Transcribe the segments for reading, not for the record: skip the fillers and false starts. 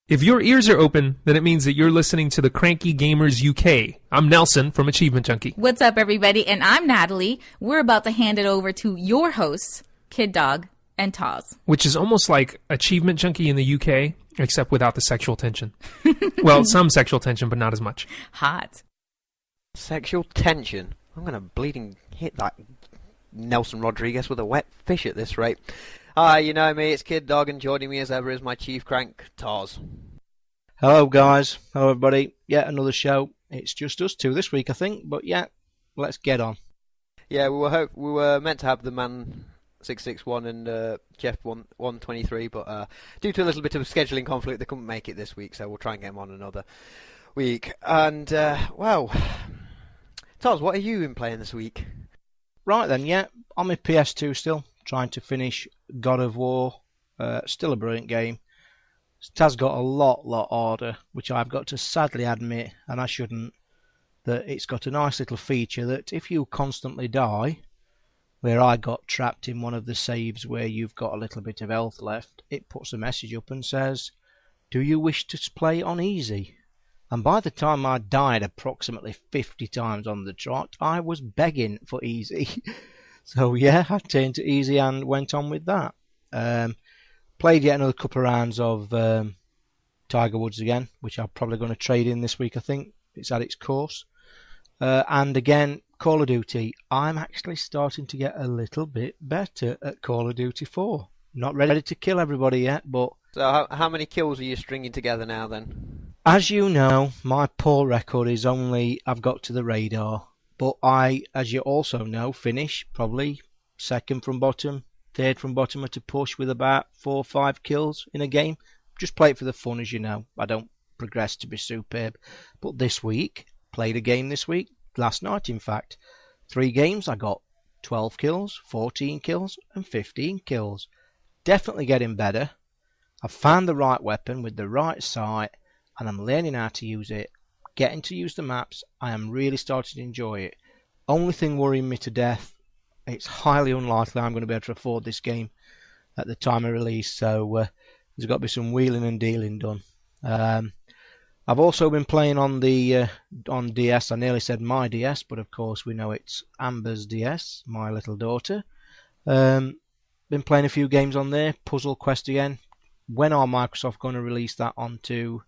If your ears are open, then it means that you're listening to the Cranky Gamers UK. I'm Nelson from Achievement Junkie. What's up, everybody? And I'm Natalie. We're about to hand it over to your hosts, Kid Dog and Toz. Which is almost like Achievement Junkie in the UK, except without the sexual tension. Well, some sexual tension, but not as much. Hot. Sexual tension? I'm going to bleeding hit that Nelson Rodriguez with a wet fish at this rate. Hi, you know me, it's Kid Dog, and joining me as ever is my chief crank, Toz. Hello guys, hello everybody, yet another show. It's just us two this week I think, but yeah, let's get on. Yeah, we were meant to have the man 661 and Jeff 123, but due to a little bit of a scheduling conflict they couldn't make it this week, so we'll try and get them on another week. And, well, Toz, what have you been playing this week? Right then, yeah, on my PS2 still, trying to finish God of War, still a brilliant game. It has got a lot harder, which I've got to sadly admit, and I shouldn't, that it's got a nice little feature that if you constantly die, where I got trapped in one of the saves where you've got a little bit of health left, it puts a message up and says, do you wish to play on easy? And by the time I died approximately 50 times on the trot, I was begging for easy. So yeah, I turned to easy and went on with that. Played yet another couple of rounds of Tiger Woods again, which I'm probably going to trade in this week I think. It's at its course. And again, Call of Duty. I'm actually starting to get a little bit better at Call of Duty 4. Not ready to kill everybody yet, but... So how many kills are you stringing together now then? As you know, my poor record is only I've got to the radar. But I, as you also know, finish probably second from bottom, third from bottom at a push with about 4 or 5 kills in a game. Just play it for the fun, as you know. I don't progress to be superb. But this week, played a game this week, last night in fact. 3 games, I got 12 kills, 14 kills and 15 kills. Definitely getting better. I've found the right weapon with the right sight and I'm learning how to use it. Getting to use the maps, I am really starting to enjoy it. Only thing worrying me to death, it's highly unlikely I'm going to be able to afford this game at the time of release, so there's got to be some wheeling and dealing done. I've also been playing on the on DS. I nearly said my DS, but of course we know it's Amber's DS, my little daughter. Been playing a few games on there. Puzzle Quest again. When are Microsoft going to release that onto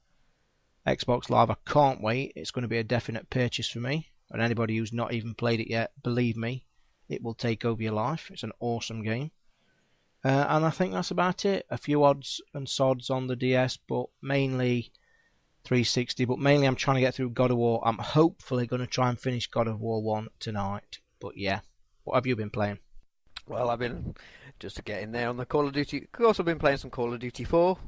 Xbox Live? I can't wait. It's going to be a definite purchase for me. And anybody who's not even played it yet, believe me, it will take over your life. It's an awesome game. And I think that's about it. A few odds and sods on the DS, but mainly 360. But mainly I'm trying to get through God of War. I'm hopefully going to try and finish God of War 1 tonight. But yeah, what have you been playing? Well, I've been just getting there on the Call of Duty. Of course, I've been playing some Call of Duty 4.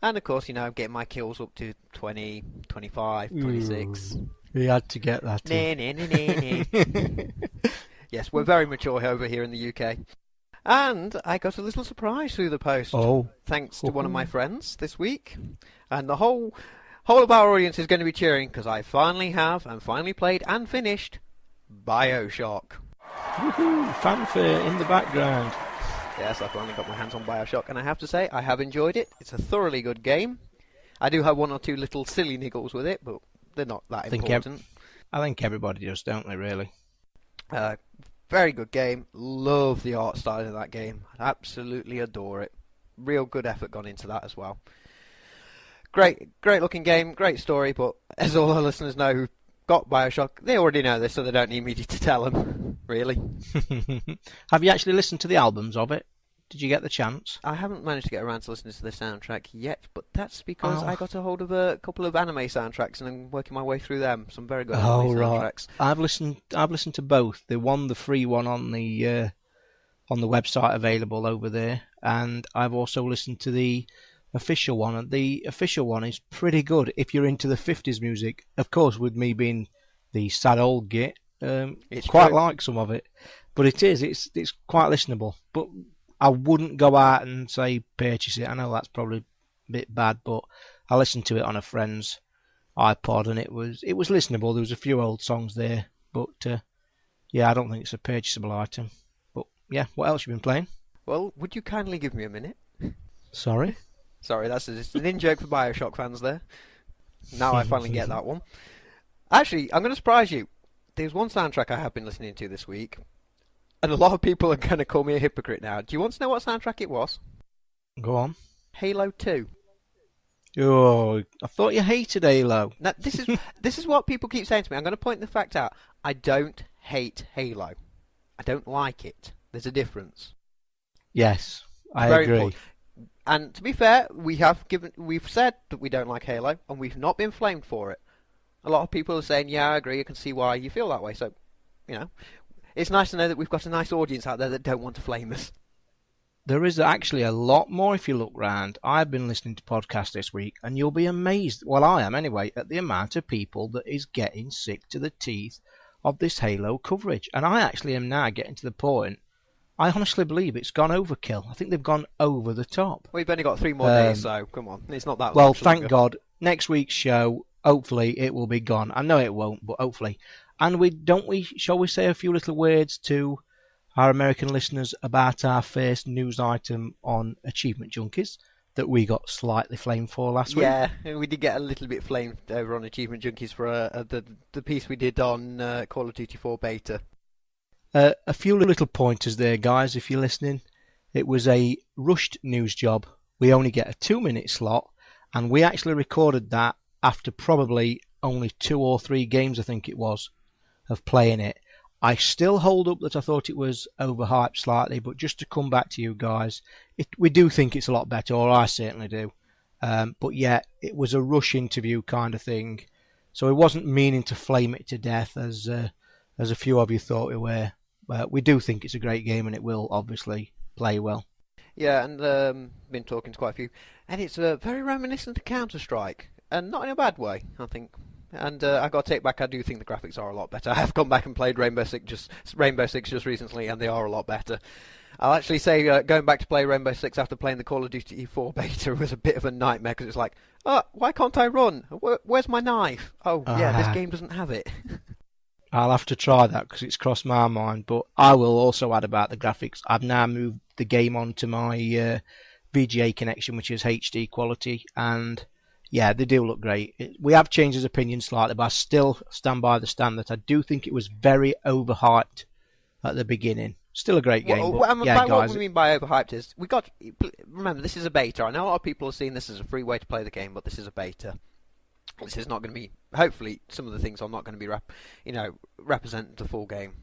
And of course, you know, I'm getting my kills up to 20, 25, 26. You had to get that in. Yes, we're very mature over here in the UK. And I got a little surprise through the post. Oh. Thanks to one of my friends this week. And the whole of our audience is going to be cheering because I finally played and finished BioShock. Woohoo! Fanfare in the background. Yes, I finally got my hands on BioShock, and I have to say, I have enjoyed it. It's a thoroughly good game. I do have 1 or 2 little silly niggles with it, but they're not that important. I think everybody does, don't they, really? Very good game. Love the art style of that game. Absolutely adore it. Real good effort gone into that as well. Great looking game, great story, but as all our listeners know who got BioShock, they already know this, so they don't need me to tell them, really. Have you actually listened to the albums of it? Did you get the chance? I haven't managed to get around to listening to the soundtrack yet, but that's because I got a hold of a couple of anime soundtracks and I'm working my way through them. Some very good anime soundtracks. I've listened to both. The free one on the website available over there, and I've also listened to the official one, and the official one is pretty good if you're into the 50s music. Of course, with me being the sad old git, it's quite like some of it, but it's quite listenable. But I wouldn't go out and say purchase it. I know that's probably a bit bad, but I listened to it on a friend's iPod and it was listenable. There was a few old songs there, but yeah, I don't think it's a purchasable item. But yeah, what else you been playing? Well, would you kindly give me a minute? Sorry? Sorry, that's just an in-joke for Bioshock fans there. Now I finally get that one. Actually, I'm going to surprise you. There's one soundtrack I have been listening to this week, and a lot of people are going to call me a hypocrite now. Do you want to know what soundtrack it was? Go on. Halo 2. Oh, I thought you hated Halo. Now, this is what people keep saying to me. I'm going to point the fact out. I don't hate Halo. I don't like it. There's a difference. Yes, I Very agree. important. And to be fair, we've said that we don't like Halo, and we've not been flamed for it. A lot of people are saying, yeah, I agree, I can see why you feel that way. So, it's nice to know that we've got a nice audience out there that don't want to flame us. There is actually a lot more if you look round. I've been listening to podcasts this week, and you'll be amazed, well I am anyway, at the amount of people that is getting sick to the teeth of this Halo coverage. And I actually am now getting to the point, I honestly believe it's gone overkill. I think they've gone over the top. We've only got 3 more days, so come on. It's not that well, much thank longer. God. Next week's show, hopefully it will be gone. I know it won't, but hopefully. And shall we say a few little words to our American listeners about our first news item on Achievement Junkies that we got slightly flamed for last week? Yeah, we did get a little bit flamed over on Achievement Junkies for the piece we did on Call of Duty 4 beta. A few little pointers there, guys, if you're listening. It was a rushed news job. We only get a 2-minute slot, and we actually recorded that after probably only 2 or 3 games, I think it was, of playing it. I still hold up that I thought it was overhyped slightly, but just to come back to you guys, we do think it's a lot better, or I certainly do. But yeah, it was a rush interview kind of thing, so it wasn't meaning to flame it to death as a few of you thought we were. We do think it's a great game, and it will obviously play well. Yeah, and been talking to quite a few, and it's very reminiscent to Counter-Strike, and not in a bad way, I think. And I got to take back, I do think the graphics are a lot better. I have gone back and played Rainbow Six just recently, and they are a lot better. I'll actually say going back to play Rainbow Six after playing the Call of Duty 4 beta was a bit of a nightmare, because it's like, oh, why can't I run? Where's my knife? Oh, yeah, this game doesn't have it. I'll have to try that because it's crossed my mind, but I will also add about the graphics. I've now moved the game onto my VGA connection, which is HD quality, and yeah, they do look great. We have changed his opinion slightly, but I still stand by the stand that I do think it was very overhyped at the beginning. Still a great game. But, yeah, guys, what we mean by overhyped is, remember, this is a beta. I know a lot of people are seeing this as a free way to play the game, but this is a beta. This is not going to be, hopefully, some of the things are not going to be, represent the full game.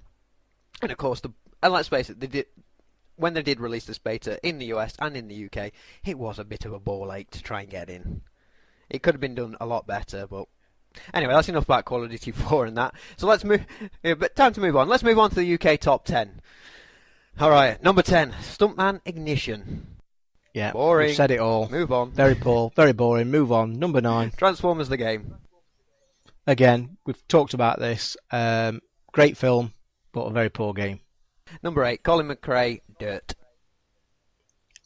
And of course, and let's face it, when they did release this beta in the US and in the UK, it was a bit of a ball ache to try and get in. It could have been done a lot better, but anyway, that's enough about Call of Duty 4 and that. So let's move, but time to move on. Let's move on to the UK top 10. Alright, number 10, Stuntman Ignition. Yeah, boring. We've said it all. Move on. Very poor, very boring. Move on. Number 9. Transformers the game. Again, we've talked about this. Great film, but a very poor game. Number 8, Colin McRae, Dirt.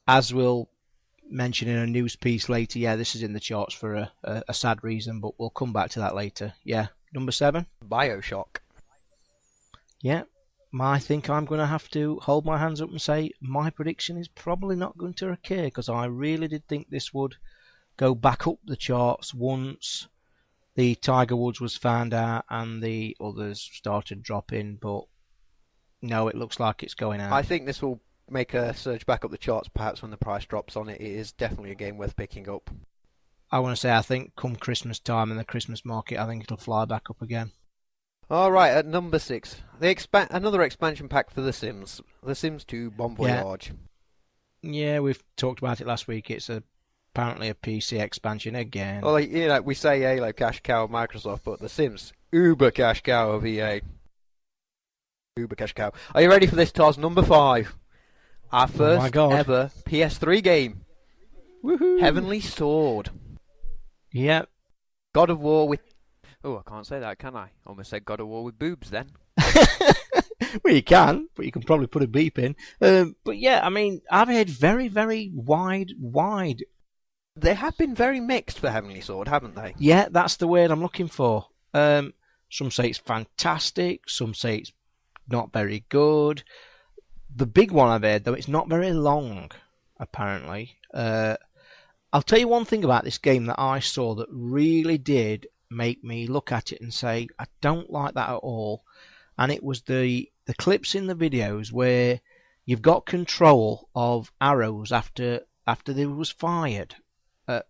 As we'll mention in a news piece later, yeah, this is in the charts for a sad reason, but we'll come back to that later. Yeah, number 7. Bioshock. Yeah, I think I'm going to have to hold my hands up and say my prediction is probably not going to occur, because I really did think this would go back up the charts once the Tiger Woods was found out and the others started dropping, but no, it looks like it's going out. I think this will make a surge back up the charts perhaps when the price drops on it. It is definitely a game worth picking up. I want to say I think come Christmas time and the Christmas market, I think it'll fly back up again. Alright, at number 6, another expansion pack for The Sims. The Sims 2 Bon Voyage. Yeah, we've talked about it last week. It's apparently a PC expansion again. Well, we say Halo cash cow of Microsoft, but The Sims Uber cash cow of EA. Uber cash cow. Are you ready for this, Toz? Number 5. Our first ever PS3 game. Woohoo! Heavenly Sword. Yep. God of War with... Oh, I can't say that, can I? Almost said God of War with boobs then. Well, you can, but you can probably put a beep in. But yeah, I mean, I've heard very, very wide. They have been very mixed for Heavenly Sword, haven't they? Yeah, that's the word I'm looking for. Some say it's fantastic, some say it's not very good. The big one I've heard, though, it's not very long, apparently. I'll tell you one thing about this game that I saw that really did make me look at it and say, I don't like that at all. And it was the clips in the videos where you've got control of arrows after they was fired. A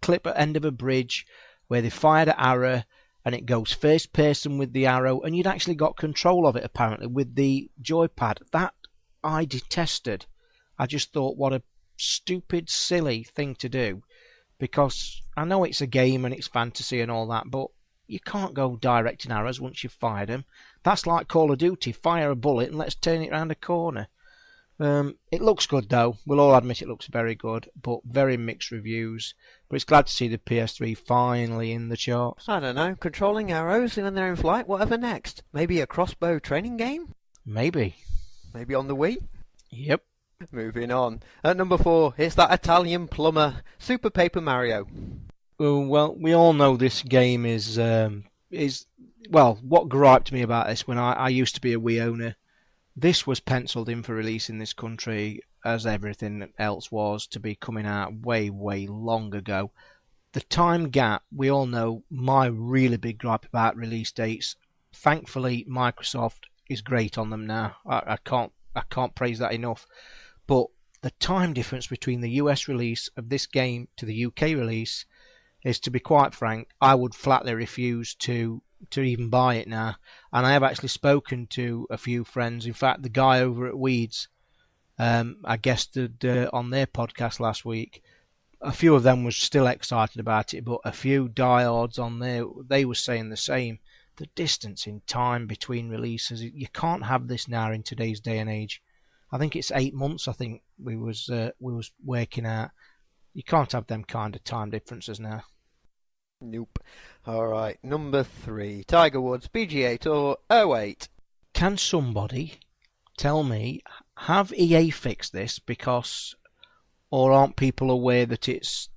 clip at the end of a bridge where they fired an arrow and it goes first person with the arrow, and you'd actually got control of it apparently with the joypad. That I detested. I just thought, what a stupid, silly thing to do, because I know it's a game and it's fantasy and all that, but you can't go directing arrows once you've fired them. That's like Call of Duty, fire a bullet and let's turn it round a corner. It looks good though, we'll all admit it looks very good, but very mixed reviews. But it's glad to see the PS3 finally in the charts. I don't know, controlling arrows when they're in flight, whatever next? Maybe a crossbow training game? Maybe. Maybe on the Wii? Yep. Moving on. At number 4, it's that Italian plumber, Super Paper Mario. Well, we all know this game is well, what griped me about this when I used to be a Wii owner, this was penciled in for release in this country, as everything else was, to be coming out way, way long ago. The time gap, we all know my really big gripe about release dates. Thankfully, Microsoft is great on them now. I can't praise that enough. But the time difference between the US release of this game to the UK release is, to be quite frank, I would flatly refuse to even buy it now. And I have actually spoken to a few friends. In fact, the guy over at Weeds, I guested on their podcast last week. A few of them was still excited about it, but a few diehards on there, they were saying the same. The distance in time between releases, you can't have this now in today's day and age. I think it's 8 months. I think we was working out. You can't have them kind of time differences now. Nope. Alright, number 3, Tiger Woods PGA Tour 08. Can somebody tell me, have EA fixed this? Because, or aren't people aware that it's,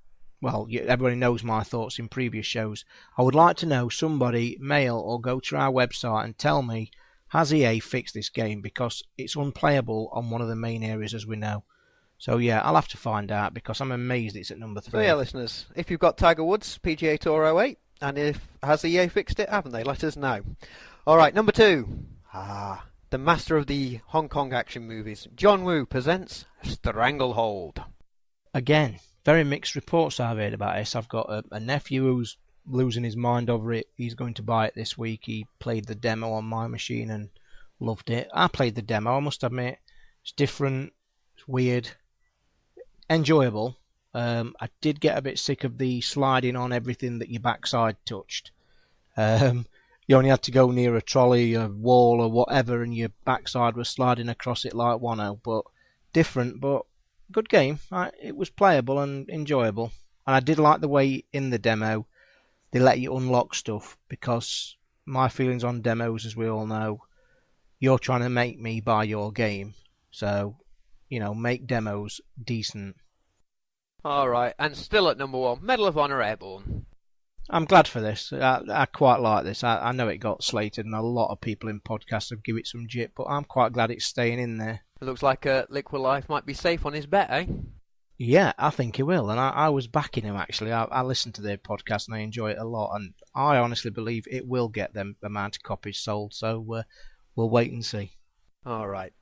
well, everybody knows my thoughts in previous shows. I would like to know, somebody mail or go to our website and tell me, has EA fixed this game? Because it's unplayable on one of the main areas, as we know. So yeah, I'll have to find out, because I'm amazed it's at number 3. So yeah, listeners, if you've got Tiger Woods PGA Tour 08, and if has EA fixed it, haven't they? Let us know. Alright, number 2. The master of the Hong Kong action movies, John Woo presents Stranglehold. Again, very mixed reports I've heard about this. I've got a nephew who's losing his mind over it. He's going to buy it this week. He played the demo on my machine and loved it. I played the demo, I must admit. It's different, it's weird, enjoyable. I did get a bit sick of the sliding on everything that your backside touched. You only had to go near a trolley, a wall or whatever, and your backside was sliding across it like Wano. But different, but good game. It was playable and enjoyable. And I did like the way in the demo they let you unlock stuff, because my feelings on demos, as we all know, you're trying to make me buy your game. So, make demos decent. Alright, and still at number 1, Medal of Honor Airborne. I'm glad for this. I quite like this. I know it got slated and a lot of people in podcasts have given it some jip, but I'm quite glad it's staying in there. It looks like Liquid Life might be safe on his bet, eh? Yeah, I think he will, and I was backing him actually. I listened to their podcast and I enjoy it a lot, and I honestly believe it will get them amount of copies sold, so we'll wait and see. Alright,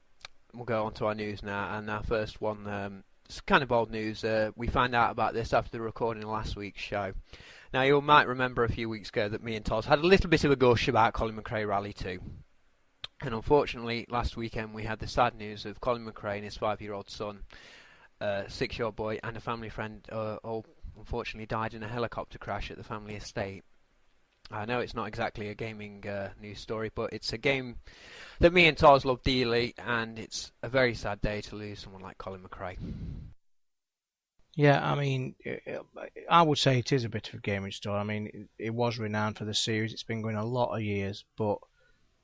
we'll go on to our news now, and our first one, it's kind of old news. We found out about this after the recording of last week's show. Now, you might remember a few weeks ago that me and Toz had a little bit of a gush about Colin McRae Rally 2. And unfortunately, last weekend we had the sad news of Colin McRae and his 5-year-old son, 6-year-old boy, and a family friend all unfortunately died in a helicopter crash at the family estate. I know it's not exactly a gaming news story, but it's a game that me and Toz love dearly, and it's a very sad day to lose someone like Colin McRae. Yeah, I mean, I would say it is a bit of a gaming story. I mean, it was renowned for the series. It's been going a lot of years, but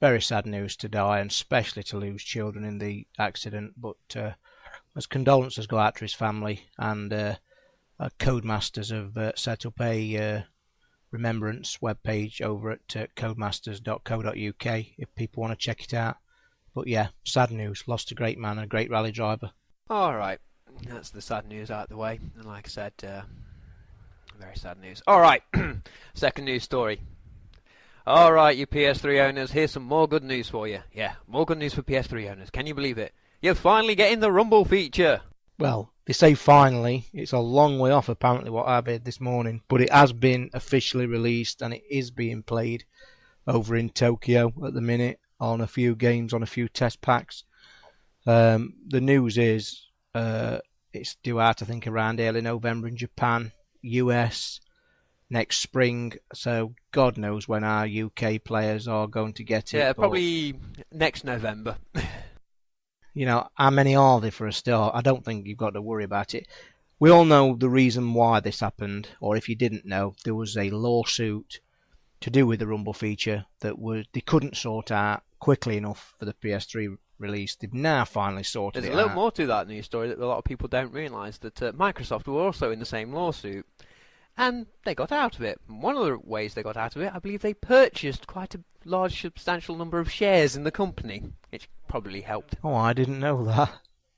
very sad news to die, and especially to lose children in the accident. But as condolences go out to his family, and Codemasters have set up a remembrance webpage over at codemasters.co.uk if people want to check it out. But yeah, sad news. Lost a great man and a great rally driver. Alright, that's the sad news out of the way. And like I said, very sad news. All right, second news story. All right, you PS3 owners, here's some more good news for you. Yeah, more good news for PS3 owners. Can you believe it? You're finally getting the Rumble feature. Well, they say finally. It's a long way off, apparently, what I read this morning. But it has been officially released, and it is being played over in Tokyo at the minute on a few games, on a few test packs. The news is it's due out, I think, around early November in Japan, US, next spring. So God knows when our UK players are going to get it. Yeah, probably next November. You know, how many are there for a start? I don't think you've got to worry about it. We all know the reason why this happened, or if you didn't know, there was a lawsuit to do with the Rumble feature that they couldn't sort out quickly enough for the PS3 release. They've now finally sorted it out. There's a little more to that news story that a lot of people don't realise, that Microsoft were also in the same lawsuit, and they got out of it. One of the ways they got out of it, I believe they purchased quite a large, substantial number of shares in the company, which probably helped. Oh, I didn't know that.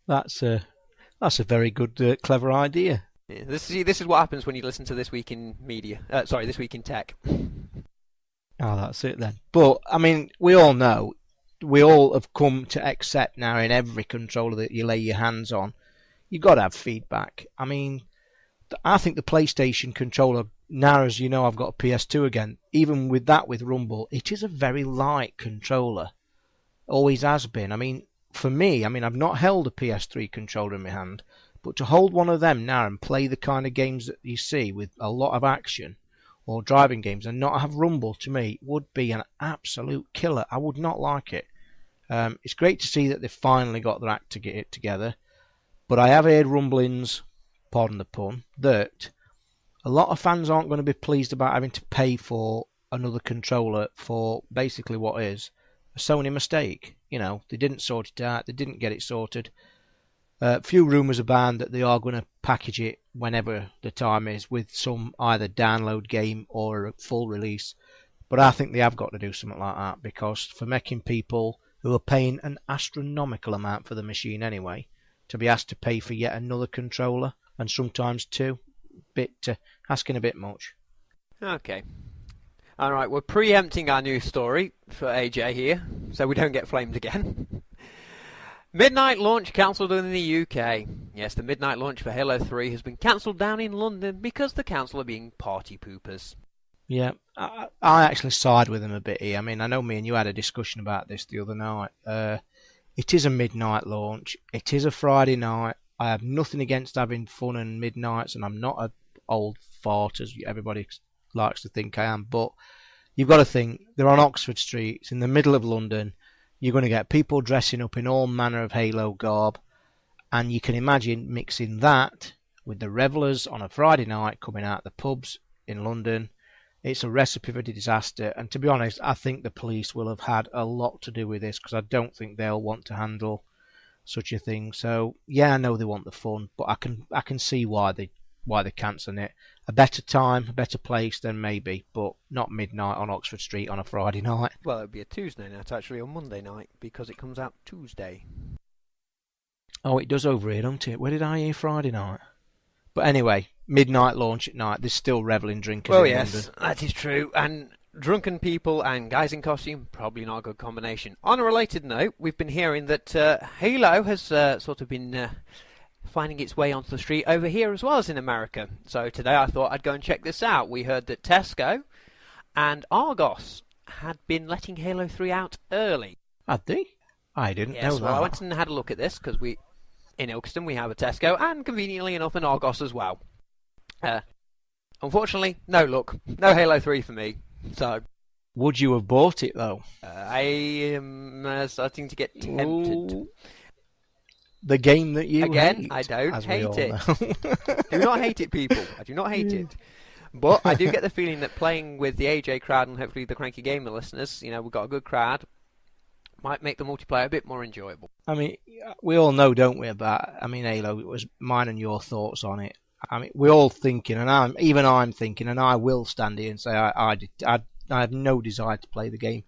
That's a very good, clever idea. Yeah, this is what happens when you listen to This Week in Media. This Week in Tech. Oh, that's it then. But, I mean, we all know, we all have come to accept now in every controller that you lay your hands on, you've got to have feedback. I mean, I think the PlayStation controller, now as you know I've got a PS2 again, even with that with Rumble, it is a very light controller. Always has been. I mean, for me, I've not held a PS3 controller in my hand, but to hold one of them now and play the kind of games that you see with a lot of action, or driving games, and not have Rumble, to me, would be an absolute killer. I would not like it. It's great to see that they've finally got their act to get it together, but I have heard rumblings, pardon the pun, that a lot of fans aren't going to be pleased about having to pay for another controller for basically what is a Sony mistake. You know, they didn't sort it out, they didn't get it sorted. A few rumours abound that they are going to package it whenever the time is with some either download game or a full release. But I think they have got to do something like that, because for making people who are paying an astronomical amount for the machine anyway, to be asked to pay for yet another controller, and sometimes two, asking a bit much. Okay. Alright, we're preempting our news story for AJ here, so we don't get flamed again. Midnight launch cancelled in the UK. Yes, the midnight launch for Halo 3 has been cancelled down in London because the council are being party poopers. Yeah, I actually side with them a bit here. I mean, I know me and you had a discussion about this the other night. It is a midnight launch. It is a Friday night. I have nothing against having fun and midnights, and I'm not an old fart as everybody likes to think I am. But you've got to think, they're on Oxford Street. It's in the middle of London. You're going to get people dressing up in all manner of Halo garb, and you can imagine mixing that with the revellers on a Friday night coming out the pubs in London. It's a recipe for disaster, and to be honest, I think the police will have had a lot to do with this, because I don't think they'll want to handle such a thing. So yeah, I know they want the fun, but I can see why they're cancelling it. A better time, a better place, then maybe, but not midnight on Oxford Street on a Friday night. Well, it would be a Tuesday night actually, or Monday night, because it comes out Tuesday. Oh, it does over here, doesn't it? Where did I hear Friday night? But anyway, midnight launch at night. There's still revelling drinkers in yes, London. that is true. And drunken people and guys in costume, probably not a good combination. On a related note, we've been hearing that Halo has sort of been finding its way onto the street over here as well as in America. So today I thought I'd go and check this out. We heard that Tesco and Argos had been letting Halo 3 out early. Had they? I didn't know that. Well, I went and had a look at this because in Ilkeston we have a Tesco and conveniently enough an Argos as well. Unfortunately, no luck. No Halo 3 for me. So, would you have bought it though? I am starting to get tempted. Ooh. The game that you hate. I don't hate it. Do not hate it, people. I do not hate it. But I do get the feeling that playing with the AJ crowd and hopefully the Cranky Gamer listeners, we've got a good crowd, might make the multiplayer a bit more enjoyable. I mean, we all know, don't we, about Halo. It was mine and your thoughts on it. I mean, we're all thinking, and I'm thinking, and I will stand here and say I have no desire to play the game.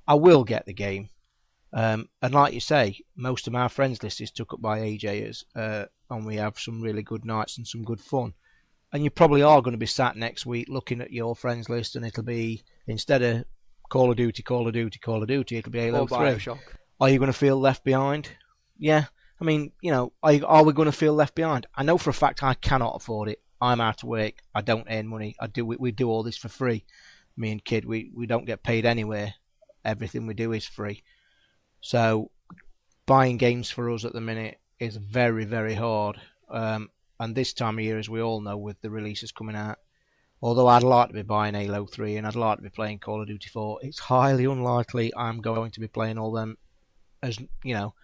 I will get the game. And like you say, most of our friends list is took up by AJers, and we have some really good nights and some good fun. And you probably are going to be sat next week looking at your friends list, and it'll be, instead of Call of Duty, Call of Duty, Call of Duty, it'll be Halo 3. Bioshock. Are you going to feel left behind? Yeah. I mean, you know, are we going to feel left behind? I know for a fact I cannot afford it. I'm out of work. I don't earn money. We do all this for free. Me and Kid, we don't get paid anywhere. Everything we do is free. So buying games for us at the minute is very, very hard. And this time of year, as we all know, with the releases coming out, although I'd like to be buying Halo 3 and I'd like to be playing Call of Duty 4, it's highly unlikely I'm going to be playing all them, as you know,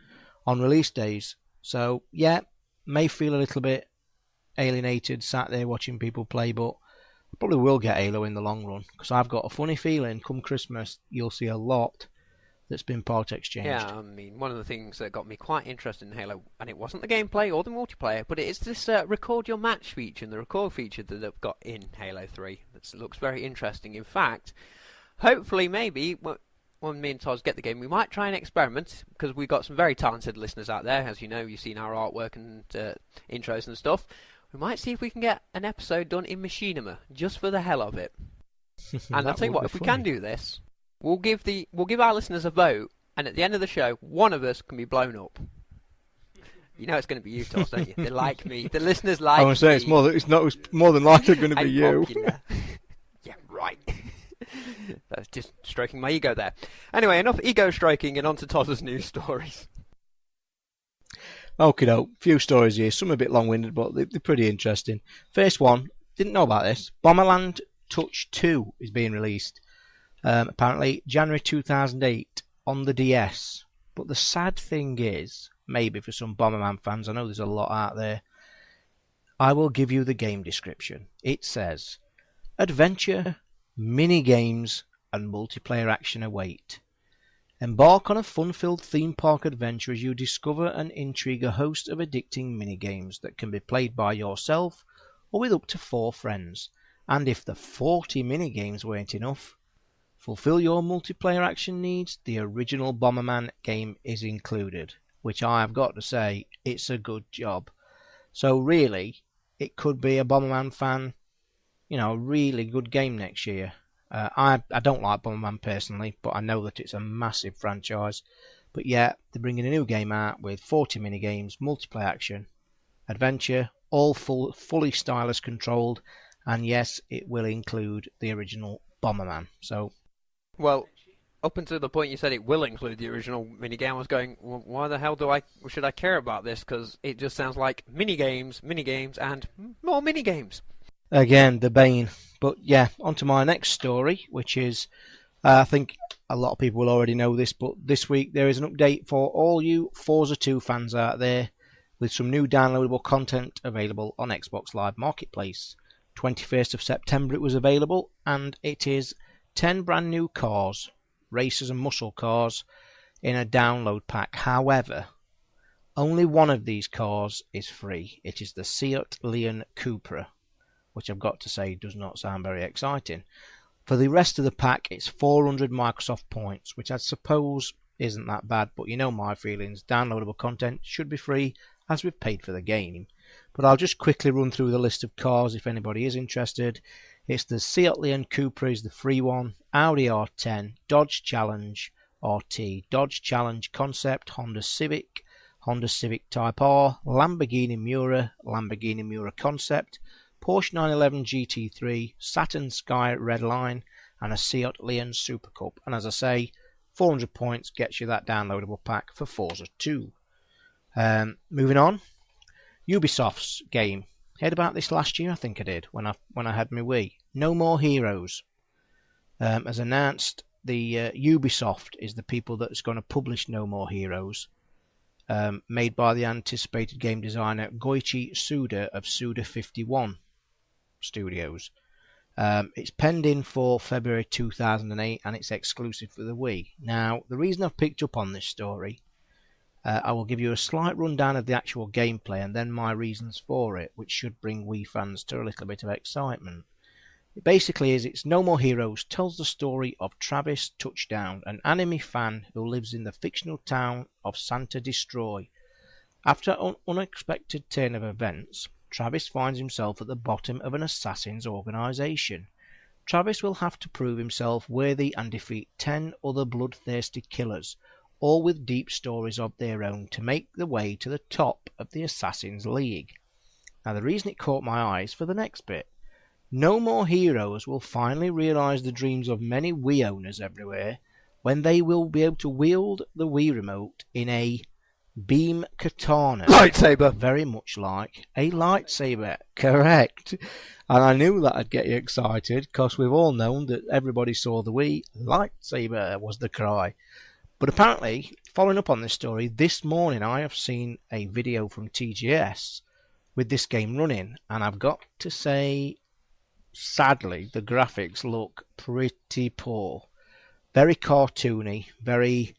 on release days. So yeah, may feel a little bit alienated sat there watching people play, but I probably will get Halo in the long run, because I've got a funny feeling come Christmas you'll see a lot that's been part exchanged. Yeah, I mean, one of the things that got me quite interested in Halo, and it wasn't the gameplay or the multiplayer, but it's this record your match feature and the record feature that they've got in Halo 3. That looks very interesting. In fact, hopefully, maybe when me and Toz get the game, we might try and experiment, because we've got some very talented listeners out there. As you know, you've seen our artwork and intros and stuff. We might see if we can get an episode done in Machinima, just for the hell of it. And I'll tell you what, if we can do this, we'll give our listeners a vote, and at the end of the show, one of us can be blown up. You know it's going to be you, Toz, don't you? They like me. The listeners like me. I was saying it's more than likely going to be you. Yeah, right. That's just stroking my ego there. Anyway, enough ego stroking, and on to Toz's news stories. Okie doke, few stories here, some a bit long-winded, but they're pretty interesting. First one, didn't know about this. Bomberland Touch 2 is being released. Apparently January 2008 on the DS. But the sad thing is, maybe for some Bomberman fans, I know there's a lot out there, I will give you the game description. It says, adventure, mini-games and multiplayer action await. Embark on a fun-filled theme park adventure as you discover and intrigue a host of addicting mini-games that can be played by yourself or with up to 4 friends. And if the 40 mini-games weren't enough, fulfill your multiplayer action needs, the original Bomberman game is included. Which I have got to say, it's a good job. So really, it could be a Bomberman fan, you know, a really good game next year. I don't like Bomberman personally, but I know that it's a massive franchise. But yeah, they're bringing a new game out with 40 mini-games, multiplayer action, adventure, all fully stylus controlled, and yes, it will include the original Bomberman. So, well, up until the point you said it will include the original minigame, I was going, well, why the hell should I care about this? Because it just sounds like minigames, and more minigames. Again, the bane. But yeah, on to my next story, which is, I think a lot of people will already know this, but this week there is an update for all you Forza 2 fans out there, with some new downloadable content available on Xbox Live Marketplace. 21st of September it was available, and it is 10 brand new cars, racers and muscle cars, in a download pack. However, only one of these cars is free. It is the Seat Leon Cupra, which I've got to say does not sound very exciting. For the rest of the pack, it's 400 Microsoft points, which I suppose isn't that bad, but you know my feelings. Downloadable content should be free, as we've paid for the game. But I'll just quickly run through the list of cars if anybody is interested. It's the Seat Leon Cupra is the free one, Audi R10, Dodge Challenge RT, Dodge Challenge Concept, Honda Civic Type R, Lamborghini Miura Concept, Porsche 911 GT3, Saturn Sky Redline, and a Seat Leon Super Cup. And as I say, 400 points gets you that downloadable pack for Forza 2. Moving on, Ubisoft's game. Heard about this last year, I think I did, when I had my Wii. No More Heroes. As announced, the Ubisoft is the people that's going to publish No More Heroes, made by the anticipated game designer Goichi Suda of Suda51 Studios. It's penned in for February 2008, and it's exclusive for the Wii. Now, the reason I've picked up on this story, I will give you a slight rundown of the actual gameplay and then my reasons for it, which should bring Wii fans to a little bit of excitement. It basically is, it's No More Heroes tells the story of Travis Touchdown, an anime fan who lives in the fictional town of Santa Destroy. After an unexpected turn of events, Travis finds himself at the bottom of an assassin's organization. Travis will have to prove himself worthy and defeat 10 other bloodthirsty killers, all with deep stories of their own, to make the way to the top of the Assassin's League. Now, the reason it caught my eye is for the next bit. No More Heroes will finally realise the dreams of many Wii owners everywhere when they will be able to wield the Wii remote in a beam katana. Lightsaber! Very much like a lightsaber. Correct. And I knew that would get you excited, because we've all known that everybody saw the Wii. Lightsaber was the cry. But apparently, following up on this story, this morning I have seen a video from TGS with this game running, and I've got to say, sadly, the graphics look pretty poor. Very cartoony, very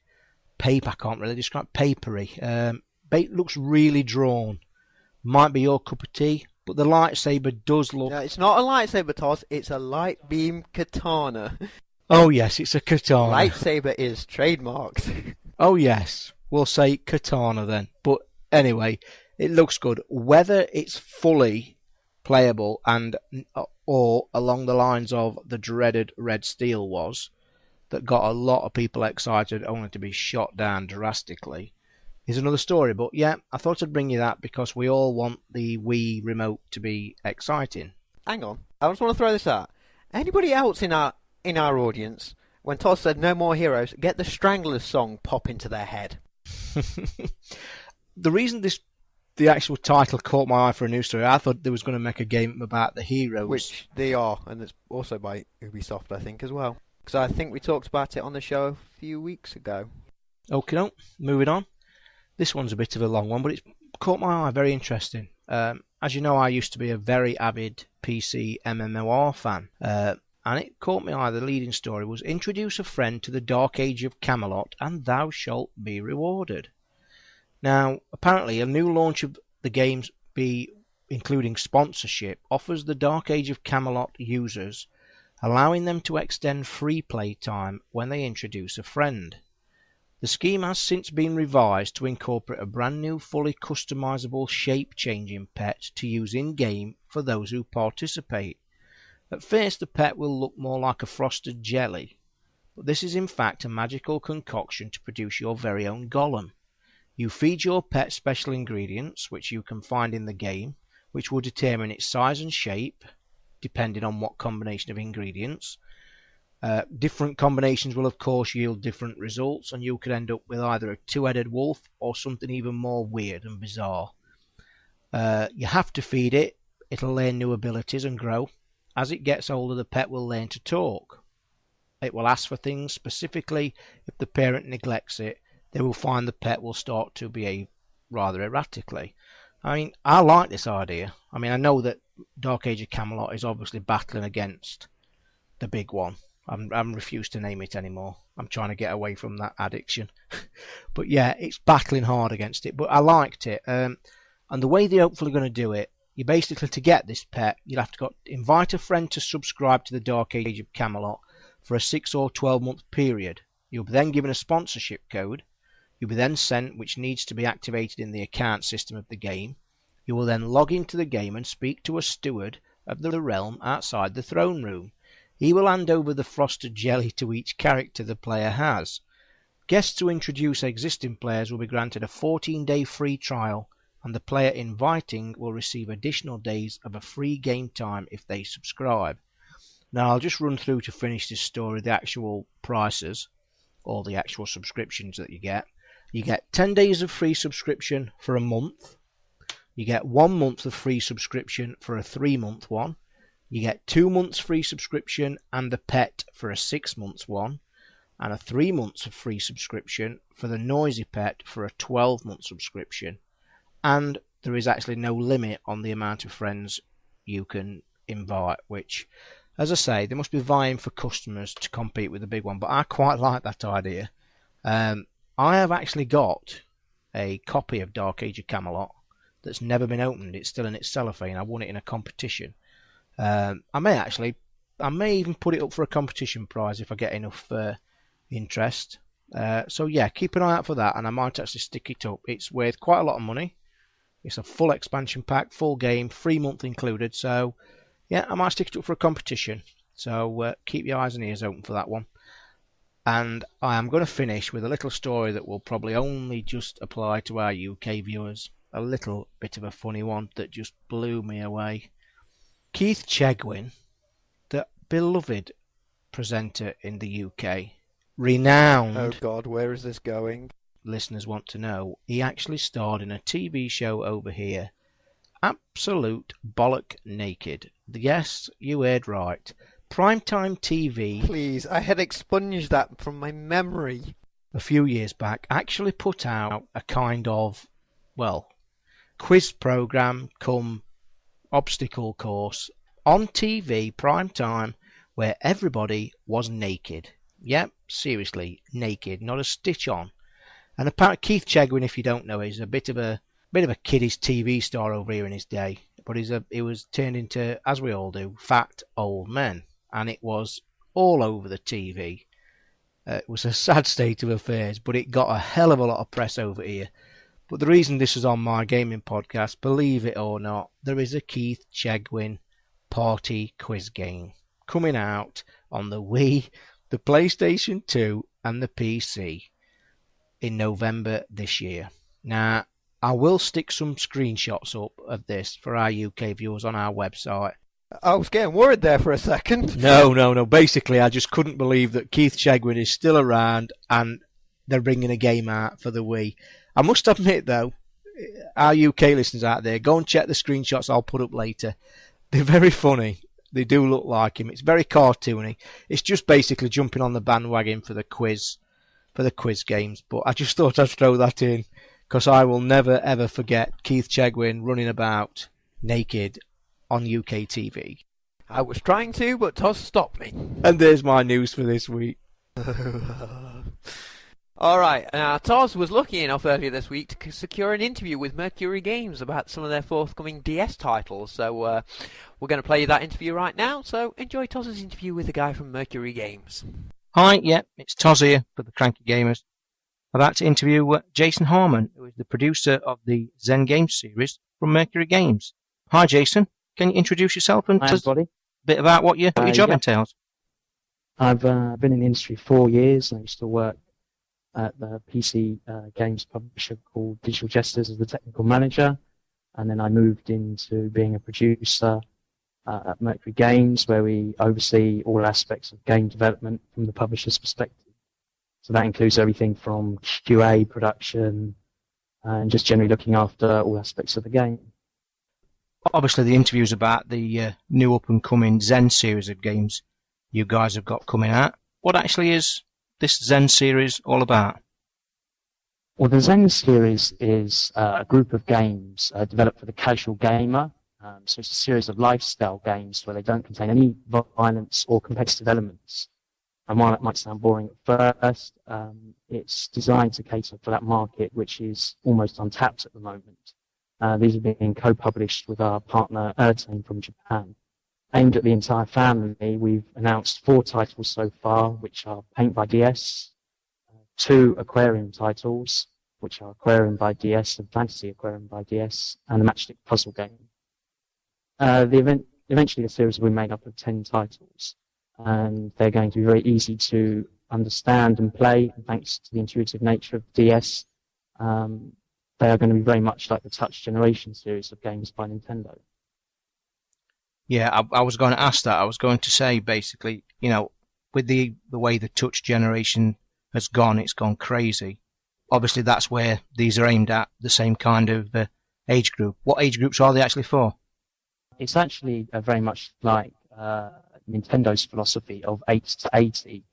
paper, I can't really describe, papery. It looks really drawn. Might be your cup of tea, but the lightsaber does look... No, it's not a lightsaber, Toz, it's a light beam katana. Oh yes, it's a katana. Lightsaber is trademarked. Oh yes, we'll say katana then. But anyway, it looks good. Whether it's fully playable and or along the lines of the dreaded Red Steel was, that got a lot of people excited only to be shot down drastically, is another story. But yeah, I thought I'd bring you that because we all want the Wii remote to be exciting. Hang on, I just want to throw this out. Anybody else in our audience, when Toz said No More Heroes, get the Stranglers song pop into their head? The reason the actual title caught my eye for a news story, I thought they was going to make a game about the heroes. Which they are, and it's also by Ubisoft, I think, as well. Because I think we talked about it on the show a few weeks ago. Okay, no, moving on. This one's a bit of a long one, but it's caught my eye, very interesting. As you know, I used to be a very avid PC MMOR fan. And it caught my eye. The leading story was introduce a friend to the Dark Age of Camelot and thou shalt be rewarded. Now, apparently a new launch of the games, including sponsorship, offers the Dark Age of Camelot users, allowing them to extend free play time when they introduce a friend. The scheme has since been revised to incorporate a brand new fully customizable shape changing pet to use in game for those who participate. At first the pet will look more like a frosted jelly, but this is in fact a magical concoction to produce your very own golem. You feed your pet special ingredients, which you can find in the game, which will determine its size and shape, depending on what combination of ingredients. Different combinations will of course yield different results, and you could end up with either a two-headed wolf or something even more weird and bizarre. You have to feed it, it'll learn new abilities and grow. As it gets older, the pet will learn to talk. It will ask for things. Specifically, if the parent neglects it, they will find the pet will start to behave rather erratically. I mean, I like this idea. I mean, I know that Dark Age of Camelot is obviously battling against the big one. I'm refused to name it anymore. I'm trying to get away from that addiction. But yeah, it's battling hard against it. But I liked it. And the way they're hopefully going to do it, you basically, to get this pet, you'll have to invite a friend to subscribe to the Dark Age of Camelot for a 6 or 12 month period. You'll be then given a sponsorship code. You'll be then sent, which needs to be activated in the account system of the game. You will then log into the game and speak to a steward of the realm outside the throne room. He will hand over the frosted jelly to each character the player has. Guests who introduce existing players will be granted a 14-day free trial, and the player inviting will receive additional days of a free game time if they subscribe. Now I'll just run through to finish this story the actual prices, or the actual subscriptions that you get. You get 10 days of free subscription for a month. You get 1 month of free subscription for a 3-month one. You get 2 months free subscription and the pet for a 6 months one. And a 3 months of free subscription for the noisy pet for a 12-month subscription. And there is actually no limit on the amount of friends you can invite, which, as I say, they must be vying for customers to compete with the big one. But I quite like that idea. I have actually got a copy of Dark Age of Camelot that's never been opened. It's still in its cellophane. I won it in a competition. I may actually I may even put it up for a competition prize if I get enough interest. So yeah, keep an eye out for that, and I might actually stick it up. It's worth quite a lot of money. It's a full expansion pack, full game, 3 month included. So yeah, I might stick it up for a competition. So keep your eyes and ears open for that one. And I am going to finish with a little story that will probably only just apply to our UK viewers. A little bit of a funny one that just blew me away. Keith Chegwin, the beloved presenter in the UK, renowned... Oh God, where is this going? Listeners want to know. He actually starred in a TV show over here. Absolute bollock naked. Yes, you heard right. Primetime TV... Please, I had expunged that from my memory. A few years back, actually put out a kind of, well, quiz program cum obstacle course on TV, prime time, where everybody was naked. Yep, seriously, naked, not a stitch on. And apparently Keith Chegwin, if you don't know, is a bit of a kiddish TV star over here in his day. But he was turned into, as we all do, fat old men. And it was all over the TV. It was a sad state of affairs, but it got a hell of a lot of press over here. But the reason this is on my gaming podcast, believe it or not, there is a Keith Chegwin party quiz game coming out on the Wii, the PlayStation 2 and the PC in November this year. Now, I will stick some screenshots up of this for our UK viewers on our website. I was getting worried there for a second. No. Basically, I just couldn't believe that Keith Chegwin is still around and they're bringing a game out for the Wii. I must admit, though, our UK listeners out there, go and check the screenshots I'll put up later. They're very funny. They do look like him. It's very cartoony. It's just basically jumping on the bandwagon for the quiz games. But I just thought I'd throw that in because I will never, ever forget Keith Chegwin running about naked on UK TV. I was trying to, but Toz stopped me. And there's my news for this week. Alright, now Toz was lucky enough earlier this week to secure an interview with Mercury Games about some of their forthcoming DS titles, so we're going to play you that interview right now, so enjoy Toz's interview with the guy from Mercury Games. Hi, it's Toz here for the Cranky Gamers. I'd like to interview Jason Harmon, who is the producer of the Zen Games series from Mercury Games. Hi Jason, can you introduce yourself and tell us a bit about what your job entails? I've been in the industry 4 years, and I used to work at the PC games publisher called Digital Jesters as the technical manager, and then I moved into being a producer at Mercury Games, where we oversee all aspects of game development from the publisher's perspective. So that includes everything from QA, production, and just generally looking after all aspects of the game. Obviously, the interview's about the new up-and-coming Zen series of games you guys have got coming out. What actually is this Zen series all about? Well, the Zen series is a group of games developed for the casual gamer. So it's a series of lifestyle games where they don't contain any violence or competitive elements. And while it might sound boring at first, it's designed to cater for that market, which is almost untapped at the moment. These are being co-published with our partner e10 from Japan. Aimed at the entire family, we've announced 4 titles so far, which are Paint by DS, 2 Aquarium titles, which are Aquarium by DS and Fantasy Aquarium by DS, and a Matchstick puzzle game. Eventually the series will be made up of 10 titles, and they're going to be very easy to understand and play, and thanks to the intuitive nature of DS. They are going to be very much like the Touch Generation series of games by Nintendo. Yeah, I was going to ask that. I was going to say, basically, with the way the Touch Generation has gone, it's gone crazy. Obviously, that's where these are aimed at, the same kind of age group. What age groups are they actually for? It's actually very much like Nintendo's philosophy of 8 to 80.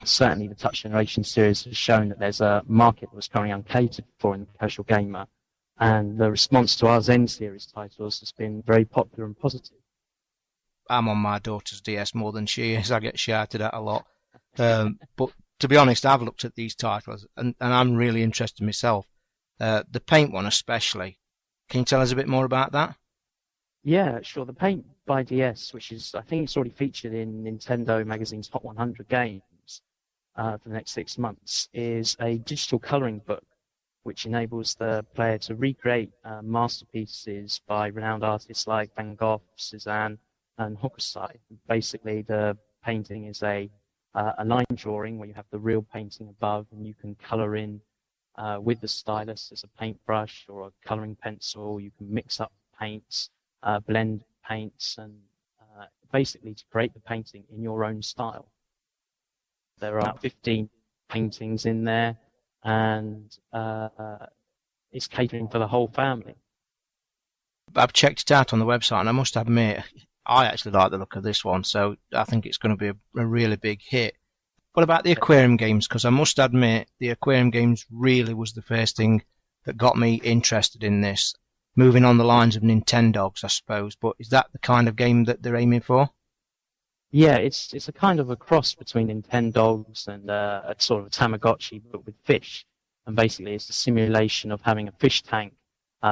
Certainly, the Touch Generation series has shown that there's a market that was currently uncatered for in the casual gamer, and the response to our Zen series titles has been very popular and positive. I'm on my daughter's DS more than she is. I get shouted at a lot. But to be honest, I've looked at these titles, and I'm really interested myself. The Paint one especially. Can you tell us a bit more about that? Yeah, sure. The Paint by DS, which is, I think it's already featured in Nintendo Magazine's Hot 100 games for the next 6 months, is a digital colouring book which enables the player to recreate masterpieces by renowned artists like Van Gogh, Cézanne, and Hokusai. Basically, the painting is a line drawing where you have the real painting above, and you can colour in with the stylus as a paintbrush or a colouring pencil. You can mix up paints, blend paints, and basically to create the painting in your own style. There are about 15 paintings in there, and it's catering for the whole family. I've checked it out on the website, and I must admit, I actually like the look of this one, so I think it's going to be a really big hit. What about the aquarium games? Because I must admit, the aquarium games really was the first thing that got me interested in this. Moving on the lines of Nintendogs, I suppose, but is that the kind of game that they're aiming for? Yeah, it's a kind of a cross between Nintendogs and a sort of a Tamagotchi, but with fish. And basically, it's the simulation of having a fish tank